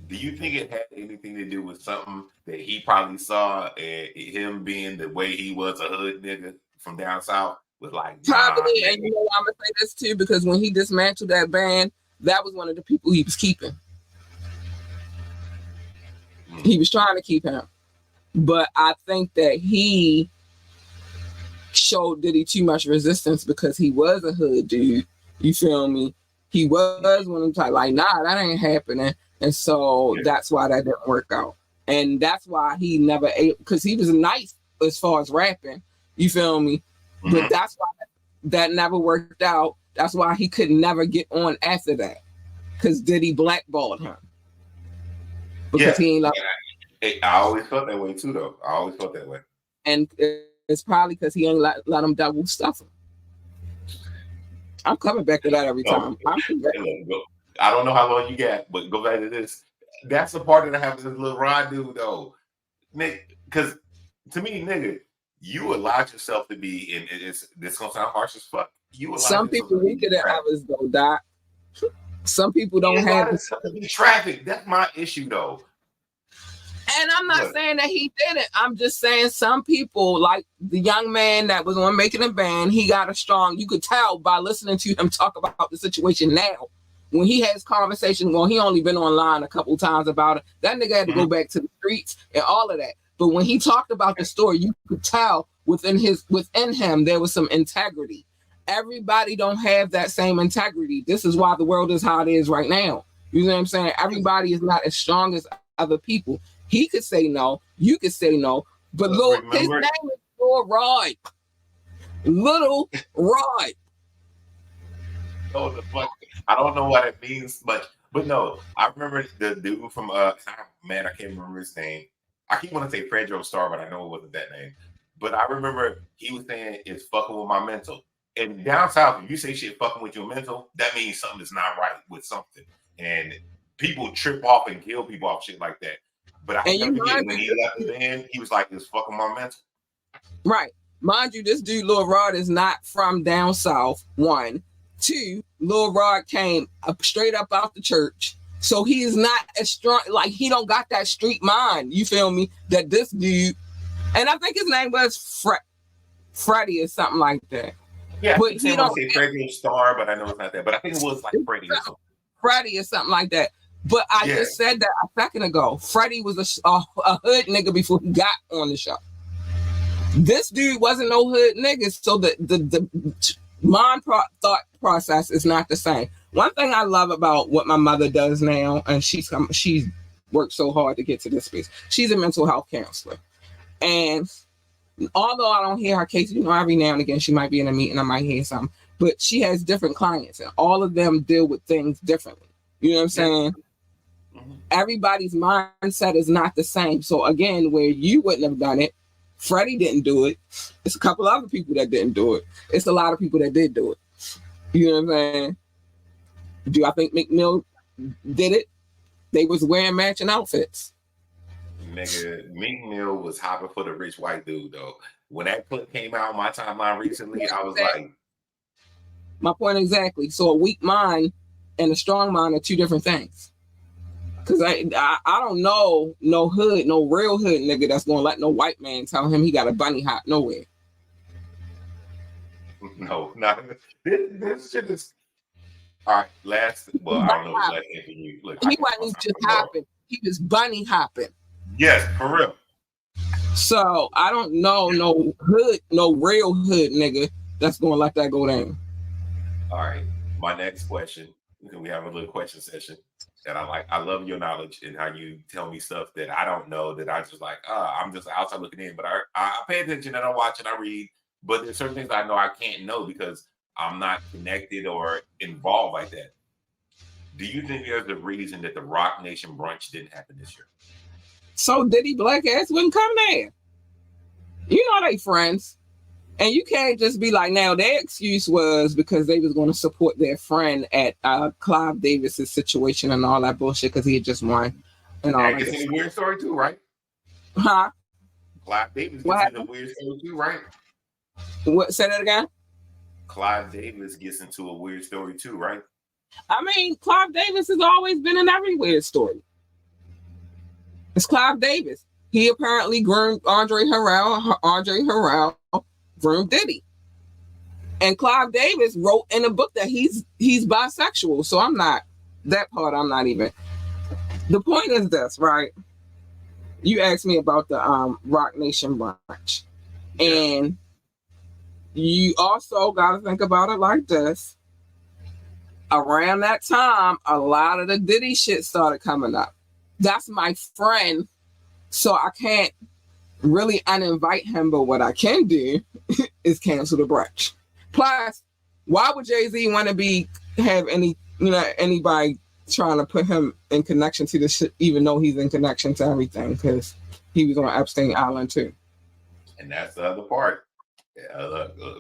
Do you think it had anything to do with something that he probably saw, and him being the way he was a hood nigga from down south was like probably? And you know I'm gonna say this too, because when he dismantled that band, that was one of the people he was keeping. He was trying to keep him. But I think that he showed Diddy too much resistance because he was a hood dude. You feel me? He was one of them type like, nah, that ain't happening. And so that's why that didn't work out. And that's why he never ate, because he was nice as far as rapping. You feel me? But that's why that never worked out. That's why he could never get on after that. Because Diddy blackballed him. Because he ain't like. I always felt that way too, though. I always felt that way. And it's probably because he ain't let him double stuff him. I'm coming back to that every time. I don't know how long you got, but go back to this. That's the part that happens with this little Rod dude, though. Because to me, nigga, you allowed yourself to be in. This gonna sound harsh as fuck. Some people weaker than others, though, Doc. Some people don't have the traffic. That's my issue, though. And I'm not saying that he didn't. I'm just saying some people, like the young man that was on Making a Band, he got a strong, you could tell by listening to him talk about the situation now. When he has conversations going, he only been online a couple times about it. That nigga had to go back to the streets and all of that. But when he talked about the story, you could tell within him, there was some integrity. Everybody don't have that same integrity. This is why the world is how it is right now. You know what I'm saying? Everybody is not as strong as other people. He could say no, you could say no, but his name is Lil Rod. Little Rod. Oh, the fuck! I don't know what it means much, but no, I remember the dude from I can't remember his name. I keep wanting to say Pedro Star, but I know it wasn't that name. But I remember he was saying it's fucking with my mental. And down south, if you say shit fucking with your mental, that means something is not right with something. And people trip off and kill people off shit like that. But I never forget when he left the band, he was like, it's fucking my mental. Right. Mind you, this dude, Lil Rod, is not from down south, 1. 2, Lil Rod came straight up out the church. So he is not as strong, like he don't got that street mind, you feel me, that this dude, and I think his name was Freddie or something like that. Yeah, but he don't say Freddie Star, but I know it's not that. But I think it was like Freddie or something. Freddie or something like that. But I just said that a second ago. Freddie was a hood nigga before he got on the show. This dude wasn't no hood nigga. So My thought process is not the same. One thing I love about what my mother does now, and she's worked so hard to get to this space. She's a mental health counselor, and although I don't hear her case, every now and again she might be in a meeting, I might hear something, but she has different clients, and all of them deal with things differently. You know what I'm saying? Mm-hmm. Everybody's mindset is not the same. So again, where you wouldn't have done it, Freddie didn't do it. It's a couple other people that didn't do it. It's a lot of people that did do it. You know what I'm saying? Do I think Meek Mill did it? They was wearing matching outfits. Nigga, Meek Mill was hopping for the rich white dude, though. When that clip came out on my timeline recently, I was like... My point exactly. So a weak mind and a strong mind are two different things. Because I don't know no hood, no real hood nigga that's going to let no white man tell him he got a bunny hop nowhere. No, not this shit is... All right, well, I don't know if Anthony... Look, he wasn't just hopping. He was bunny hopping. Yes, for real. So I don't know no hood, no real hood nigga that's going to let that go down. All right, my next question. We have a little question session. That I love your knowledge and how you tell me stuff that I don't know, that I just like, I'm just outside looking in, but I pay attention and I watch and I read, but there's certain things I know I can't know because I'm not connected or involved like that. Do you think there's a reason that the Rock Nation brunch didn't happen this year? So Diddy black ass wouldn't come there. You know they friends. And you can't just be like, now their excuse was because they was going to support their friend at Clive Davis's situation and all that bullshit because he had just won. And all that. It's a weird story too, right? Huh? Clive Davis gets into a weird story too, right? What? Say that again? Clive Davis gets into a weird story too, right? I mean, Clive Davis has always been in every weird story. It's Clive Davis. He apparently groomed Andre Harrell groomed Diddy. And Clive Davis wrote in a book that he's bisexual. So I'm not even. The point is this, right? You asked me about the Rock Nation brunch. And you also got to think about it like this. Around that time, a lot of the Diddy shit started coming up. That's my friend. So I can't really uninvite him, but what I can do is cancel the brunch. Plus, why would Jay-Z want to have anybody trying to put him in connection to this shit, even though he's in connection to everything, because he was on Epstein Island too. And that's the other part.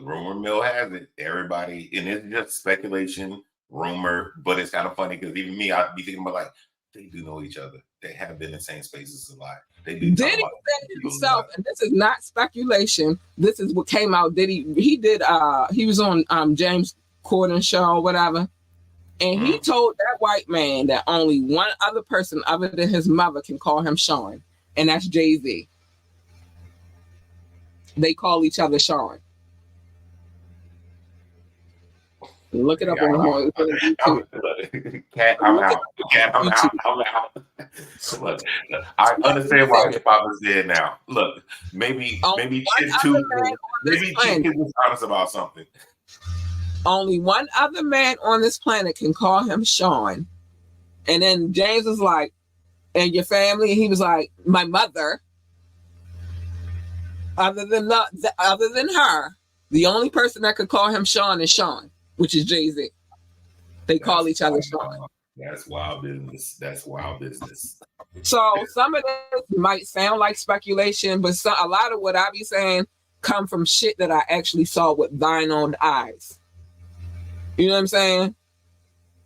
Rumor mill has it. Everybody, and it's just speculation, rumor, but it's kind of funny because even me, I'd be thinking about like, they do know each other. They have been in the same spaces a lot. They do. Diddy said himself, and this is not speculation. This is what came out. He was on James Corden show or whatever, and he told that white man that only one other person other than his mother can call him Sean, and that's Jay-Z. They call each other Sean. Look it up on YouTube. I'm out. Look, I understand why hip hop is dead now. Look, maybe Chick was honest about something. Only one other man on this planet can call him Sean. And then James was like, and your family? And he was like, my mother. Other than her, the only person that could call him Sean is Sean, which is Jay-Z. They call each other Sean. That's wild business. So some of this might sound like speculation, but a lot of what I be saying come from shit that I actually saw with thine own eyes. You know what I'm saying?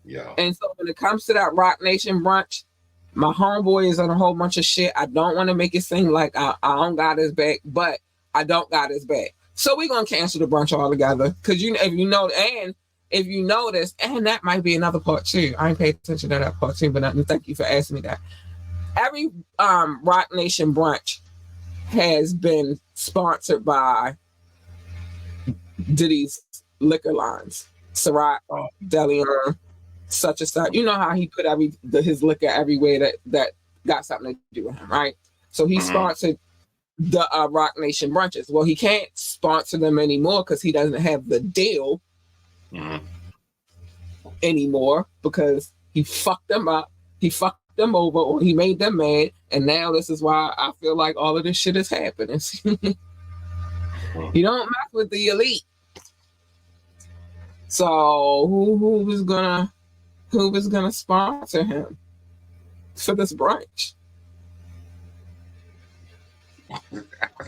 Yeah. And so when it comes to that Rock Nation brunch, my homeboy is on a whole bunch of shit. I don't want to make it seem like I don't got his back, but I don't got his back. So we're going to cancel the brunch altogether. Because if you notice, and that might be another part too. I ain't paid attention to that part too, but thank you for asking me that. Every Rock Nation brunch has been sponsored by Diddy's liquor lines. Ciroc, Deleon, such and such. You know how he put his liquor everywhere that got something to do with him, right? So he sponsored the Rock Nation brunches. Well, he can't sponsor them anymore because he doesn't have the deal Mhm. anymore because he fucked them up. He fucked them over, or he made them mad. And now this is why I feel like all of this shit is happening. You don't mess with the elite. So who was gonna sponsor him for this brunch?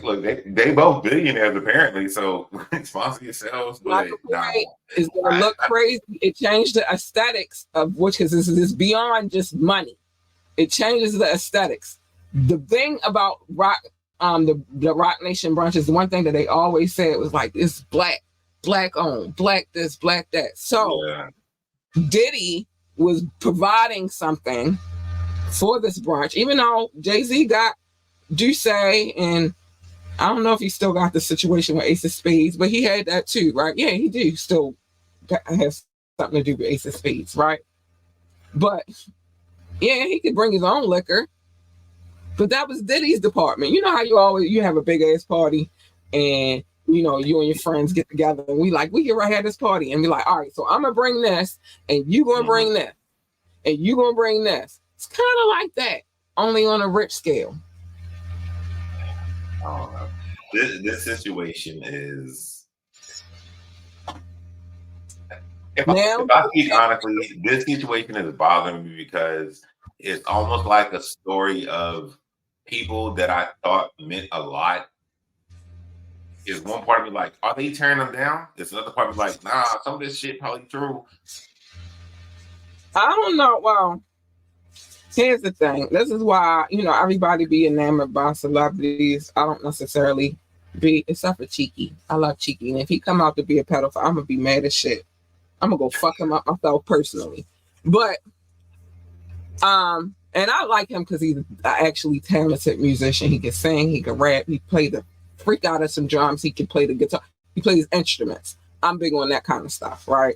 Look, they both billionaires apparently, so sponsor yourselves. But nah, It's gonna look crazy. It changed the aesthetics of which is this is beyond just money. It changes the aesthetics. The thing about rock, the Rock Nation brunch is the one thing that they always said was like it's black owned, black this, black that. So yeah. Diddy was providing something for this brunch, even though Jay-Z got Duce, and I don't know if he still got the situation with Ace of Spades, but he had that too, right? Yeah, he do still have something to do with Ace of Spades, right? But yeah, he could bring his own liquor, but that was Diddy's department. You know how you have a big ass party, and you and your friends get together, and we get right here at this party, and be like, all right, so I'm gonna bring this, and you gonna bring this, and you gonna bring this. It's kind of like that, only on a rich scale. I don't know. This situation is. If I speak honestly, this situation is bothering me because it's almost like a story of people that I thought meant a lot. Is one part of me like, are they tearing them down? There's another part of me like, nah, some of this shit probably true. I don't know. Well, here's the thing. This is why, everybody be enamored by celebrities. I don't necessarily be, except for Cheeky. I love Cheeky. And if he come out to be a pedophile, I'm going to be mad as shit. I'm going to go fuck him up myself personally. But, and I like him because he's an actually talented musician. He can sing, he can rap, he play the freak out of some drums, he can play the guitar, he plays instruments. I'm big on that kind of stuff, right?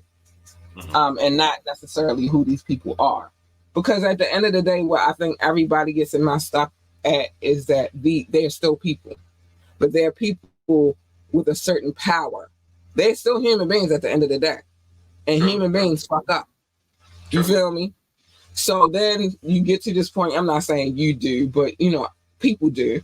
And not necessarily who these people are. Because at the end of the day, what I think everybody gets in my stuff at is that they're still people. But they're people with a certain power. They're still human beings at the end of the day. And human beings fuck up. You feel me? So then you get to this point, I'm not saying you do, but people do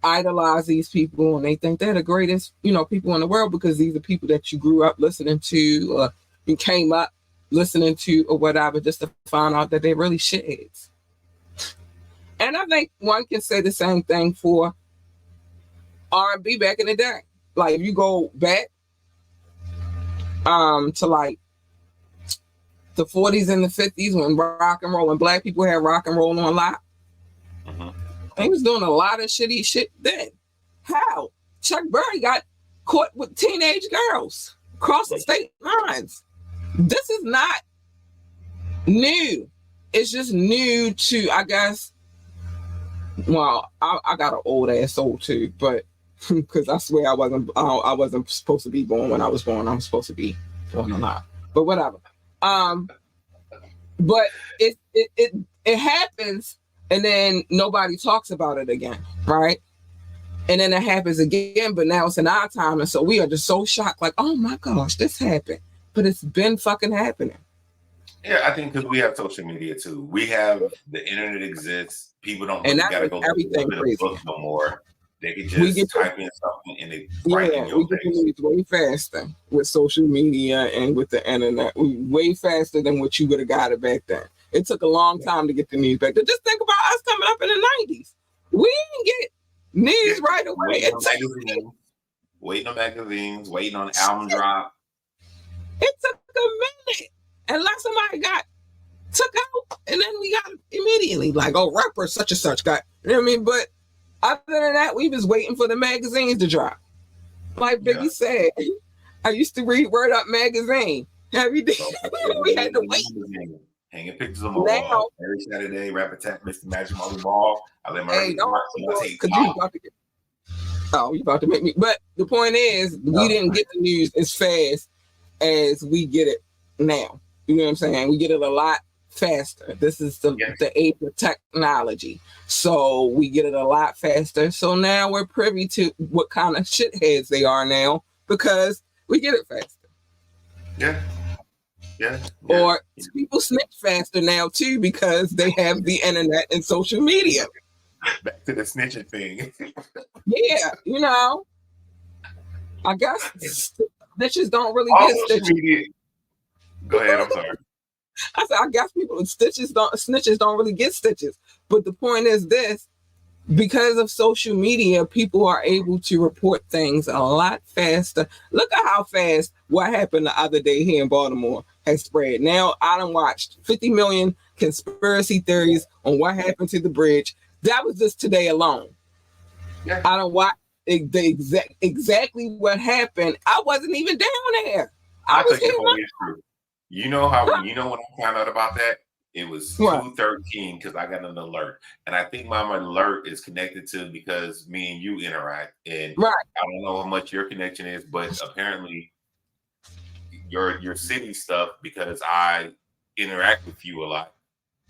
idolize these people, and they think they're the greatest, people in the world because these are people that you grew up listening to, or you came up listening to, or whatever, just to find out that they're really shitheads. And I think one can say the same thing for R&B back in the day. Like if you go back to like the 40s and the 50s when rock and roll, when black people had rock and roll on lock, they was doing a lot of shitty shit then. How? Chuck Berry got caught with teenage girls crossing state lines. This is not new. It's just new to, I guess. Well, I got an old ass soul too, but because I swear I wasn't supposed to be born when I was born. I was supposed to be born a lot, but whatever. But it happens, and then nobody talks about it again, right? And then it happens again, but now it's in our time, and so we are just so shocked, like, oh my gosh, this happened. But it's been fucking happening. Yeah, I think because we have social media too. We have the internet exists. People don't really gotta go everything to the book no more. They can just type in something and it right in your face. We get way faster with social media and with the internet. Way faster than what you would have got it back then. It took a long time to get the news back then. Just think about us coming up in the 90s. We didn't get news right away. Waiting on magazines, waiting on album drop. It took a minute. Unless somebody got took out, and then we got immediately like, oh, rapper such and such got, you know what I mean? But other than that, we was waiting for the magazines to drop. Like Biggie said, I used to read Word Up magazine. Every day we had to wait. Hanging pictures of my wall every Saturday. Rap Attack, Mr. Magic Molly Ball. I let my you about to make me. But the point is, we didn't get the news as fast as we get it now. You know what I'm saying? We get it a lot faster. This is the age of technology. So we get it a lot faster. So now we're privy to what kind of shitheads they are now because we get it faster. Yeah. Yeah. Or people snitch faster now too because they have the internet and social media. Back to the snitching thing. Yeah, I guess snitches don't really All get social stitches. media. Go ahead. I'm sorry. I said, I guess snitches don't really get stitches. But the point is this: because of social media, people are able to report things a lot faster. Look at how fast what happened the other day here in Baltimore has spread. Now I done watched 50 million conspiracy theories on what happened to the bridge. That was just today alone. Yeah. I don't watch exactly what happened. I wasn't even down there. I was here. True. You know when I found out about that? It was 2:13 because I got an alert. And I think my alert is connected to because me and you interact. And I don't know how much your connection is, but apparently your city stuff, because I interact with you a lot,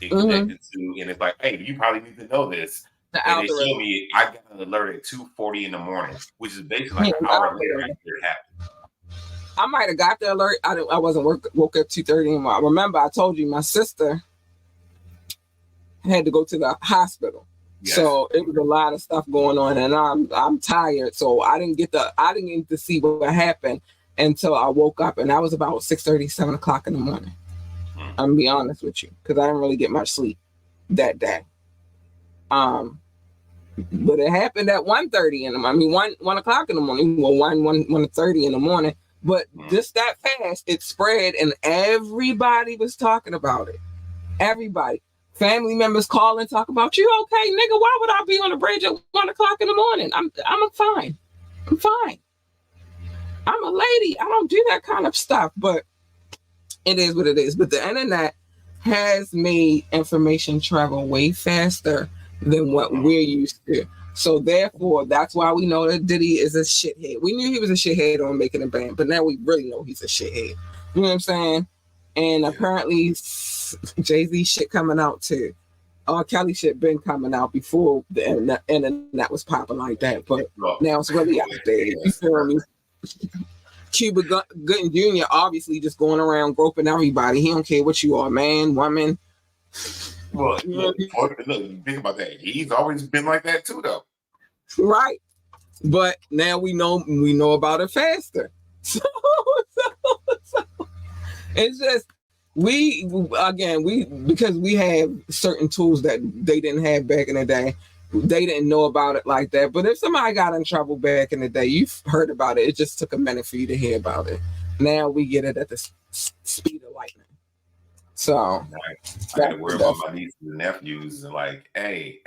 it connected to, and it's like, hey, you probably need to know this. And they showed me I got an alert at 2:40 in the morning, which is basically like an hour later after it happened. I might have got the alert. I wasn't woke up 2:30 anymore. I remember I told you my sister had to go to the hospital. Yes. So it was a lot of stuff going on, and I'm tired. So I didn't get to see what happened until I woke up, and that was about 6:30, 7 o'clock in the morning. I'm gonna be honest with you, because I didn't really get much sleep that day. But it happened at 1:30 in the morning. 1 o'clock in the morning. Well, 1:30 in the morning. But just that fast, it spread, and everybody was talking about it. Everybody. Family members calling, talk about, you okay, nigga? Why would I be on the bridge at 1 o'clock in the morning? I'm fine. I'm fine. I'm a lady. I don't do that kind of stuff, but it is what it is. But the internet has made information travel way faster than what we're used to. So therefore, that's why we know that Diddy is a shithead. We knew he was a shithead on Making a Band, but now we really know he's a shithead. You know what I'm saying? And apparently Jay-Z shit coming out too. R. Kelly shit been coming out before the internet was popping like that, but now it's really out there. You feel me? Cuba Gooding Jr. obviously just going around groping everybody. He don't care what you are, man, woman. Well, look, think about that. He's always been like that too, though. Right. But now we know about it faster. So it's just because we have certain tools that they didn't have back in the day. They didn't know about it like that. But if somebody got in trouble back in the day, you've heard about it. It just took a minute for you to hear about it. Now we get it at the speed of lightning. So I got to worry about my nieces and nephews and like, hey,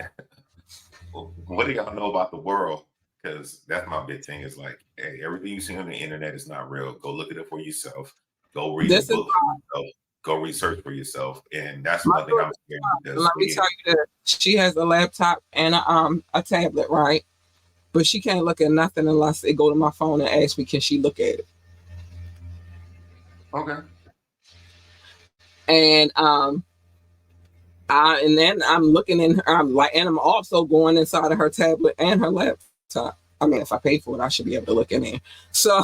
what do y'all know about the world? Because that's my big thing. Is like, hey, everything you see on the internet is not real. Go look at it for yourself. Go read the book for yourself. Go research for yourself. And that's one thing I'm scared. Let me tell you that she has a laptop and a tablet, right? But she can't look at nothing unless it go to my phone and ask me, can she look at it? Okay. And and then I'm looking in her, I'm also going inside of her tablet and her laptop. I mean, if I pay for it, I should be able to look in there. So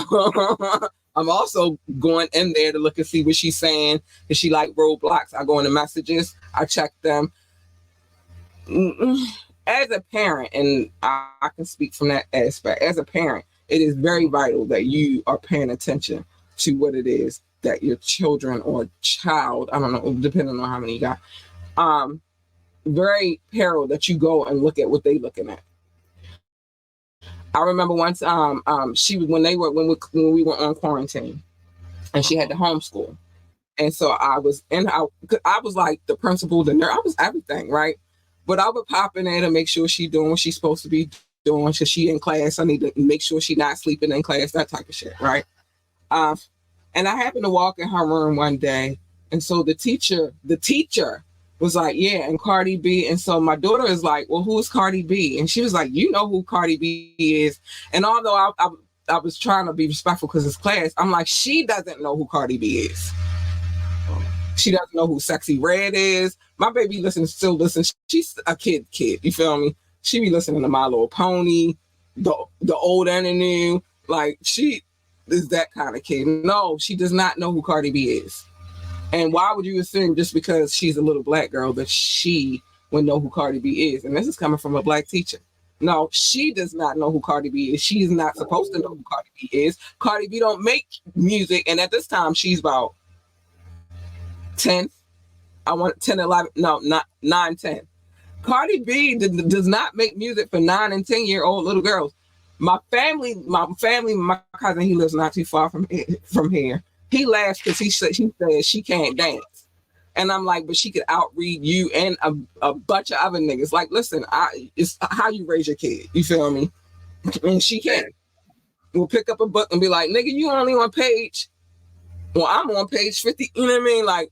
I'm also going in there to look and see what she's saying. Is she like Roblox? I go into messages, I check them. As a parent, and I can speak from that aspect, as a parent, it is very vital that you are paying attention to what it is that your children or child, I don't know, depending on how many you got, very peril that you go and look at what they looking at. I remember once she was when we were on quarantine, and she had to homeschool, and so I was like the principal, the nurse, I was everything, right? But I would pop in there to make sure she's doing what she's supposed to be doing. Because she in class, I need to make sure she's not sleeping in class, that type of shit, right? And I happened to walk in her room one day, and so the teacher was like, yeah, and Cardi B. And so my daughter is like, well, who's Cardi B? And she was like, you know who Cardi B is. And although I was trying to be respectful because it's class, I'm like, she doesn't know who Cardi B is. She doesn't know who Sexy Red is. My baby still listens. She's a kid, you feel me? She be listening to My Little Pony, the old and the new. Like, she is that kind of kid. No, she does not know who Cardi B is. And why would you assume just because she's a little black girl that she would know who Cardi B is? And this is coming from a black teacher. No, she does not know who Cardi B is. She is not supposed to know who Cardi B is. Cardi B don't make music. And at this time, she's about 10. I want 10, 11. No, not 9, 10. Cardi B does not make music for 9 and 10-year-old little girls. My cousin, he lives not too far from here. He laughs because he says she can't dance. And I'm like, but she could outread you and a bunch of other niggas. Like, listen, it's how you raise your kid. You feel me? And she can't. We'll pick up a book and be like, nigga, you only on page. Well, I'm on page 50. You know what I mean? Like,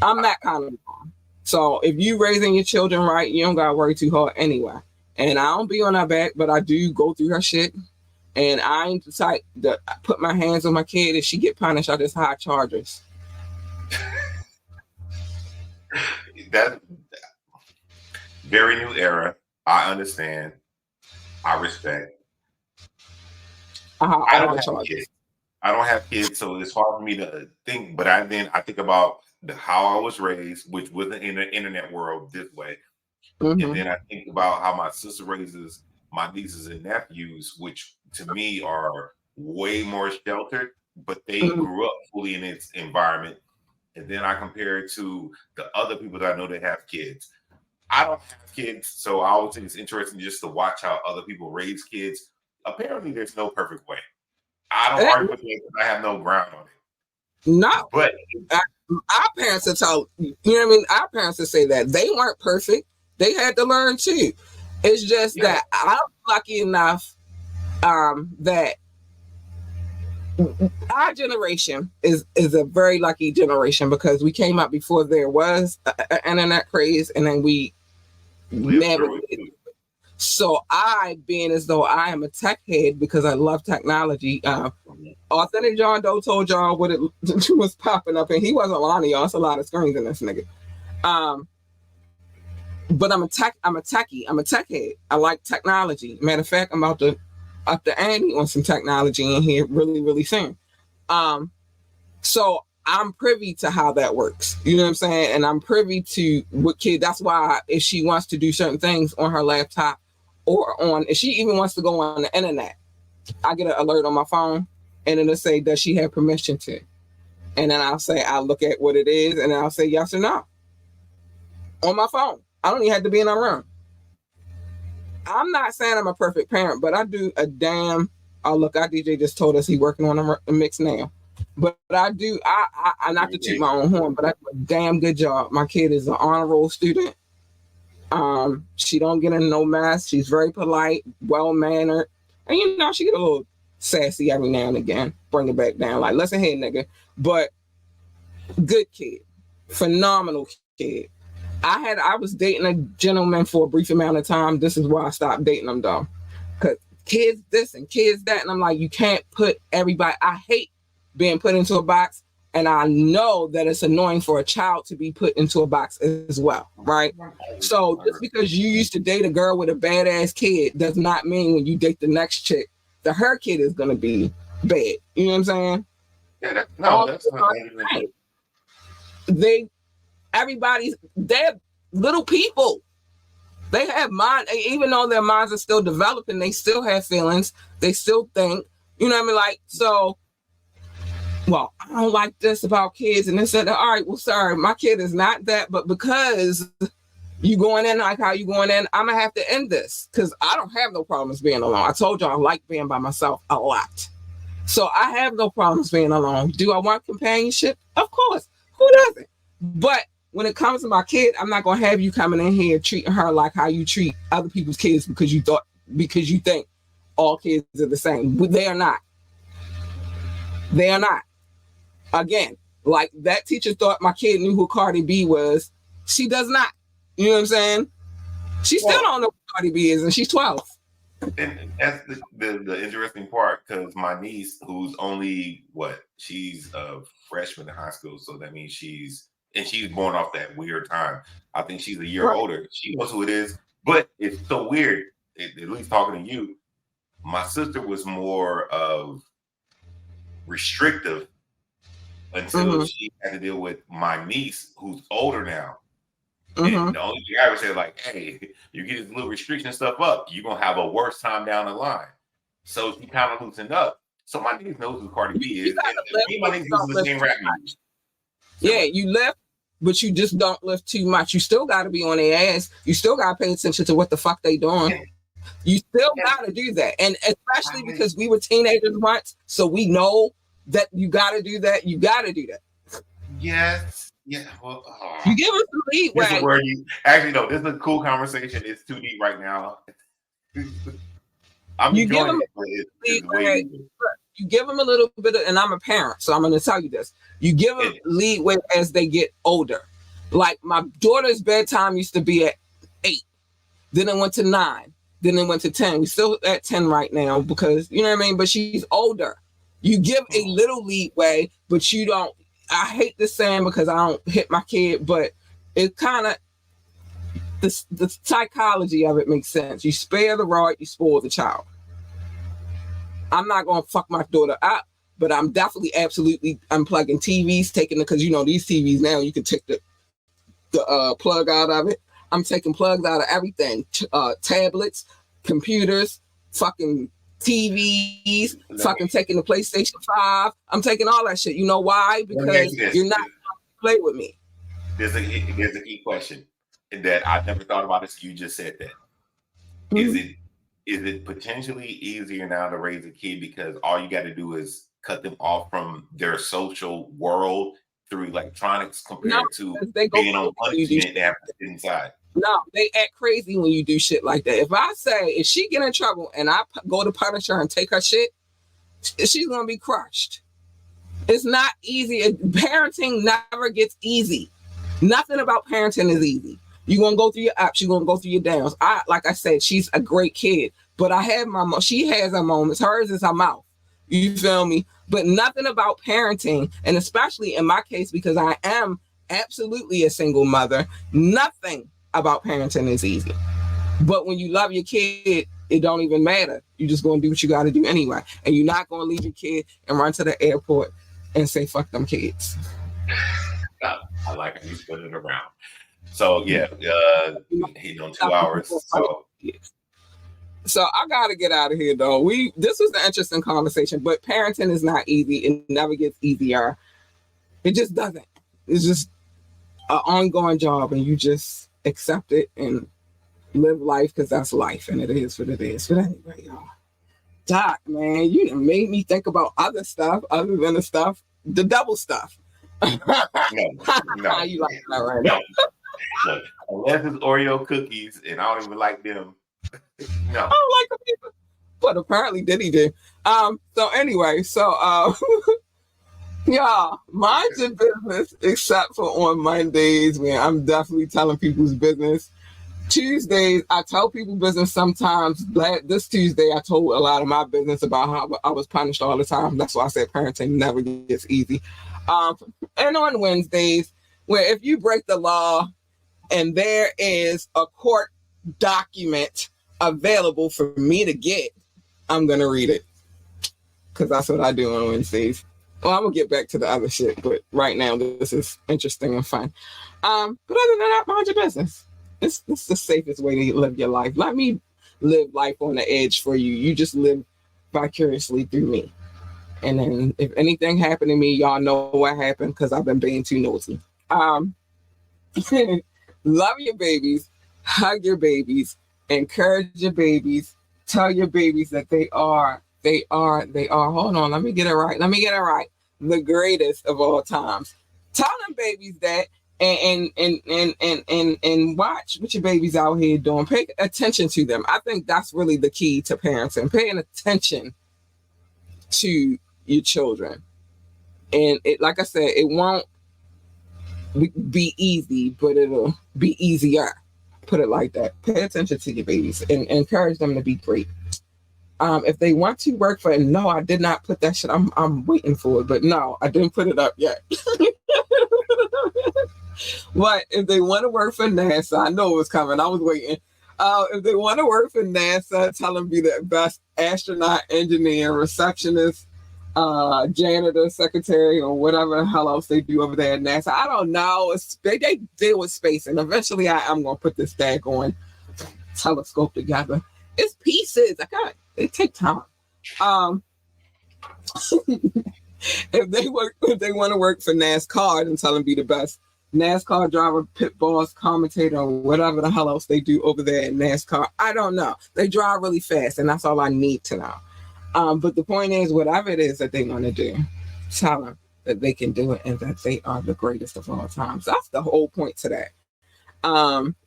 I'm that kind of mom. So if you raising your children right, you don't gotta worry too hard anyway. And I don't be on her back, but I do go through her shit. And I ain't the type to put my hands on my kid. If she get punished, I just high charges. That very new era. I understand. I respect. I don't have kids. I don't have kids, so it's hard for me to think. But I think about how I was raised, which wasn't in the internet world this way. Mm-hmm. And then I think about how my sister raises my nieces and nephews, which to me are way more sheltered, but they grew up fully in its environment. And then I compare it to the other people that I know that have kids. I don't have kids, so I always think it's interesting just to watch how other people raise kids. Apparently, there's no perfect way. I don't argue with it because I have no ground on it. No, but our parents are told, you know what I mean? Our parents would say that they weren't perfect. They had to learn too. It's just that I'm lucky enough that our generation is a very lucky generation because we came up before there was an internet craze, and then we never did. So I, being as though I am a tech head because I love technology, Authentic John Doe told y'all what it was popping up, and he wasn't lying to y'all. It's a lot of screens in this nigga. But I'm a techie. I'm a tech head. I like technology. Matter of fact, I'm about to up the ante on some technology in here really, really soon. So I'm privy to how that works. You know what I'm saying? And I'm privy to what kid. That's why if she wants to do certain things on her laptop or if she even wants to go on the internet, I get an alert on my phone and it'll say, does she have permission to? And then I'll look at what it is and I'll say yes or no on my phone. I don't even have to be in a room. I'm not saying I'm a perfect parent, but I do a damn. Oh, look, our DJ just told us he's working on a mix now. But I do. I not to toot my own horn, but I do a damn good job. My kid is an honor roll student. She don't get in no mess. She's very polite, well mannered, and she get a little sassy every now and again. Bring it back down, like listen here, nigga. But good kid, phenomenal kid. I was dating a gentleman for a brief amount of time. This is why I stopped dating them though. Cause kids this and kids that. And I'm like, you can't put everybody. I hate being put into a box. And I know that it's annoying for a child to be put into a box as well. Right. So just because you used to date a girl with a badass kid does not mean when you date the next chick that her kid is going to be bad. You know what I'm saying? Yeah, that's not they're little people. They have mind, even though their minds are still developing, they still have feelings. They still think, you know what I mean? Like, so, well, I don't like this about kids. And they said, all right, well, sorry, my kid is not that, but because you going in like how you going in, I'm gonna have to end this because I don't have no problems being alone. I told you I like being by myself a lot. So I have no problems being alone. Do I want companionship? Of course. Who doesn't? But when it comes to my kid, I'm not gonna have you coming in here treating her like how you treat other people's kids because you think all kids are the same. They are not. They are not. Again, like that teacher thought my kid knew who Cardi B was. She does not. You know what I'm saying? She still don't know who Cardi B is, and she's 12. And that's the interesting part because my niece, who's only she's a freshman in high school, so that means she's born off that weird time. I think she's a year older. She knows who it is, but it's so weird. At least talking to you, my sister was more of restrictive until she had to deal with my niece, who's older now. Mm-hmm. And the only thing I would say, like, hey, you get this little restriction stuff up, you're gonna have a worse time down the line. So she kind of loosened up. So my niece knows who Cardi B is. And me and my niece listen to the same rap music. So, yeah, you lift, but you just don't lift too much. You still got to be on their ass. You still got to pay attention to what the fuck they doing. Yeah. You still got to do that. And especially because we were teenagers once, so we know that you got to do that. You got to do that. Yes. Yeah. Well, you give us some leeway. Actually, no, this is a cool conversation. It's too deep right now. I'm you give them leeway. You give them a little bit of, and I'm a parent, so I'm going to tell you this. You give them leeway as they get older. Like my daughter's bedtime used to be at 8. Then it went to 9. Then it went to 10. We're still at 10 right now because, you know what I mean? But she's older. You give a little leeway, but you don't. I hate this saying because I don't hit my kid, but it kind of, the psychology of it makes sense. You spare the rod, you spoil the child. I'm not going to fuck my daughter up, but I'm definitely absolutely unplugging TVs, taking it, because you know these TVs now, you can take the plug out of it. I'm taking plugs out of everything, tablets, computers, fucking TVs, fucking taking the PlayStation 5. I'm taking all that shit. You know why? Because you're not going to play with me. There's a key question that I never thought about this. You just said that. Mm-hmm. Is it potentially easier now to raise a kid because all you got to do is cut them off from their social world through electronics compared to being on punishment they have to sit inside? No, they act crazy when you do shit like that. If she get in trouble and I go to punish her and take her shit, she's going to be crushed. It's not easy. Parenting never gets easy. Nothing about parenting is easy. You're going to go through your ups. You're going to go through your downs. Like I said, she's a great kid, but she has her moments. Hers is her mouth. You feel me? But nothing about parenting, and especially in my case, because I am absolutely a single mother, nothing about parenting is easy. But when you love your kid, it don't even matter. You're just going to do what you got to do anyway. And you're not going to leave your kid and run to the airport and say, fuck them kids. I like how you spin it around. So yeah, he's on 2 hours. So I gotta get out of here though. This was an interesting conversation, but parenting is not easy. It never gets easier. It just doesn't. It's just an ongoing job, and you just accept it and live life because that's life, and it is what it is. But anyway, y'all, Doc, man, you done made me think about other stuff other than the double stuff. No. You like that, right? No. Look, unless it's Oreo cookies, and I don't even like them. No, I don't like them either. But apparently Diddy did. So anyway, y'all, mind your business, except for on Mondays when I'm definitely telling people's business. Tuesdays, I tell people business sometimes. This Tuesday, I told a lot of my business about how I was punished all the time. That's why I said parenting never gets easy. And on Wednesdays, where if you break the law and there is a court document available for me to get, I'm going to read it. Because that's what I do on Wednesdays. Well, I'm going to get back to the other shit, but right now this is interesting and fun. But other than that, mind your business. It's the safest way to live your life. Let me live life on the edge for you. You just live vicariously through me. And then if anything happened to me, y'all know what happened because I've been being too nosy. Love your babies, hug your babies, encourage your babies, tell your babies that they are, hold on, let me get it right. The greatest of all times. Tell them babies that and watch what your babies out here doing. Pay attention to them. I think that's really the key to parenting, paying attention to your children. And it, like I said, it won't be easy, but it'll be easier. Put it like that. Pay attention to your babies and encourage them to be great. If they want to work for it, no, I did not put that shit. I'm waiting for it, but no, I didn't put it up yet. But if they want to work for NASA, I know it was coming. I was waiting. If they want to work for NASA, tell them be the best astronaut, engineer, receptionist, janitor, secretary, or whatever the hell else they do over there at NASA. I don't know. They deal with space, and eventually I'm gonna put this daggone telescope together. It's pieces. It take time. If they want to work for NASCAR, then tell them be the best NASCAR driver, pit boss, commentator, or whatever the hell else they do over there at NASCAR. I don't know. They drive really fast, and that's all I need to know. But the point is, whatever it is that they want to do, tell them that they can do it and that they are the greatest of all time. So that's the whole point to that.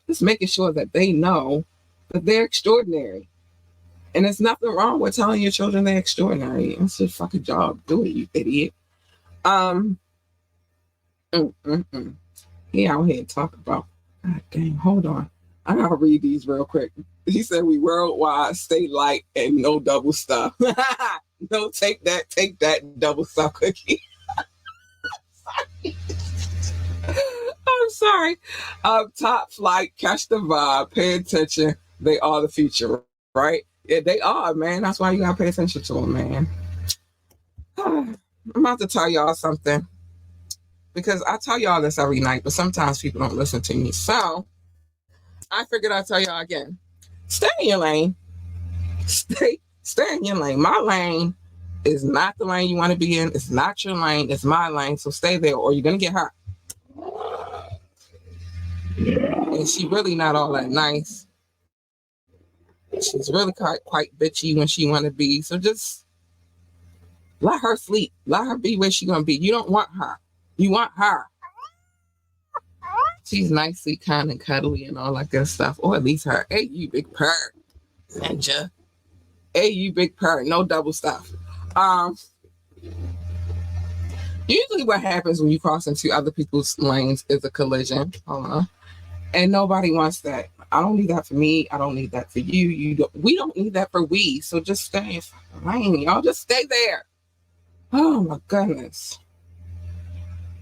Just making sure that they know that they're extraordinary. And there's nothing wrong with telling your children they're extraordinary. It's your fucking job. Do it, you idiot. He out here talk about, God dang, hold on. I gotta read these real quick. He said we worldwide, stay light, and no double stuff. No, take that double stuff cookie. I'm sorry. Top flight, catch the vibe, pay attention. They are the future, right? Yeah, they are, man. That's why you gotta pay attention to them, man. I'm about to tell y'all something, because I tell y'all this every night, but sometimes people don't listen to me. So I figured I'd tell y'all again. Stay in your lane. Stay in your lane. My lane is not the lane you want to be in. It's not your lane. It's my lane. So stay there, or you're gonna get hurt. And she really not all that nice. She's really quite bitchy when she want to be. So just let her sleep. Let her be where she gonna be. You don't want her. You want her. She's nicely kind and cuddly and all that good stuff. Or at least her. Hey, you big purr. Ninja. Hey, you big purr. No double stuff. Usually what happens when you cross into other people's lanes is a collision. And nobody wants that. I don't need that for me. I don't need that for you. We don't need that for we. So just stay in your lane, y'all. Just stay there. Oh my goodness.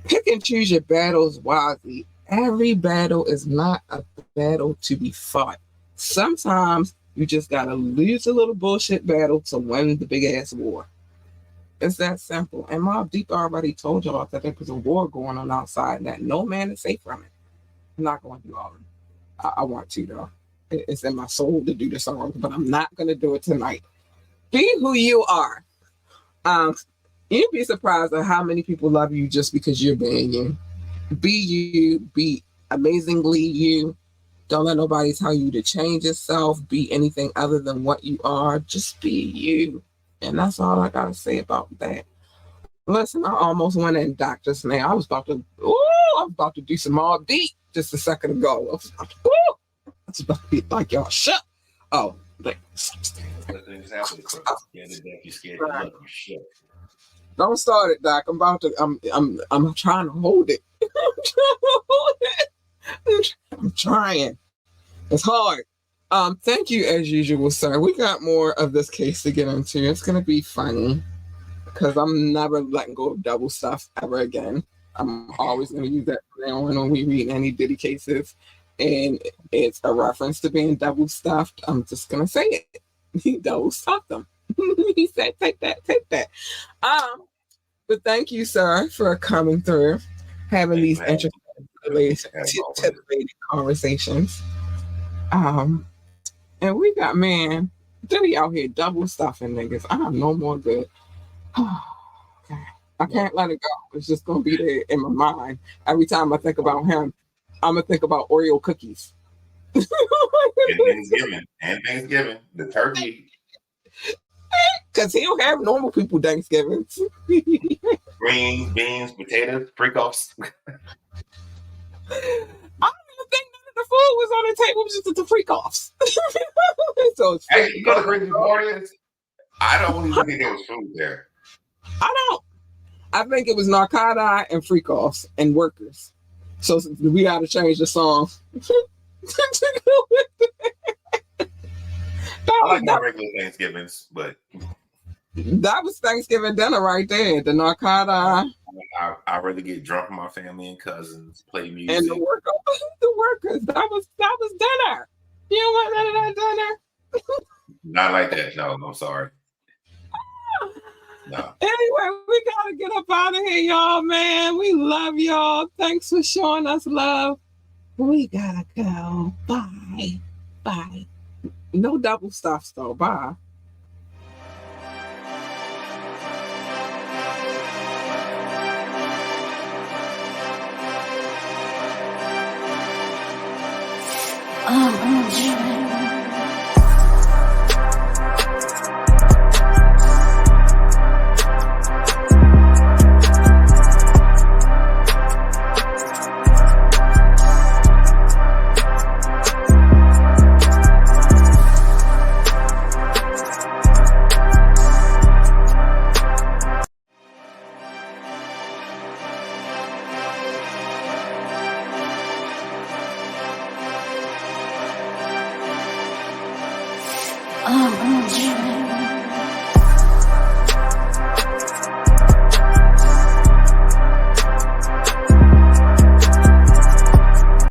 Pick and choose your battles wisely. Every battle is not a battle to be fought. Sometimes you just gotta lose a little bullshit battle to win the big ass war. It's that simple. And Mobb Deep already told y'all that there was a war going on outside and that no man is safe from it. I'm not going to do all of it. I want to, though. It's in my soul to do the song, but I'm not going to do it tonight. Be who you are. You'd be surprised at how many people love you just because you're being you. Be you. Be amazingly you. Don't let nobody tell you to change yourself. Be anything other than what you are. Just be you. And that's all I got to say about that. Listen, I almost went in doctor's now. I was about to do some Mobb Deep just a second ago. I was about to be like, y'all, shut. Oh, don't start it, Doc. I'm trying to hold it. I'm trying. It's hard. Thank you as usual, sir. We got more of this case to get into. It's gonna be funny because I'm never letting go of double stuff ever again. I'm always gonna use that from now on when we read any Diddy cases, and it's a reference to being double stuffed. I'm just gonna say it. He double stuffed them. He said, "Take that, take that." But thank you, sir, for coming through, having these interesting conversations. And we got, man, Diddy out here double stuffing niggas. I'm no more good. Okay. I can't let it go. It's just going to be there in my mind. Every time I think about him, I'm going to think about Oreo cookies. And Thanksgiving. The turkey. Because he don't have normal people Thanksgivings. Greens, beans, potatoes, freak-offs. I don't even think the food was on the table, just the freak-offs. So it's hey, you know the crazy part is, I don't even think there was food there. I don't. I think it was narcotic and freak-offs and workers. So we got to change the song. I like my regular Thanksgivings, but that was Thanksgiving dinner right there. The narcotic. I really get drunk with my family and cousins, play music, and the workers. That was dinner. You don't want none of that dinner. Not like that. No, I'm sorry. No. Anyway, we gotta get up out of here, y'all, man. We love y'all. Thanks for showing us love. We gotta go. Bye. Bye. No double stuffs though. Bye. Oh,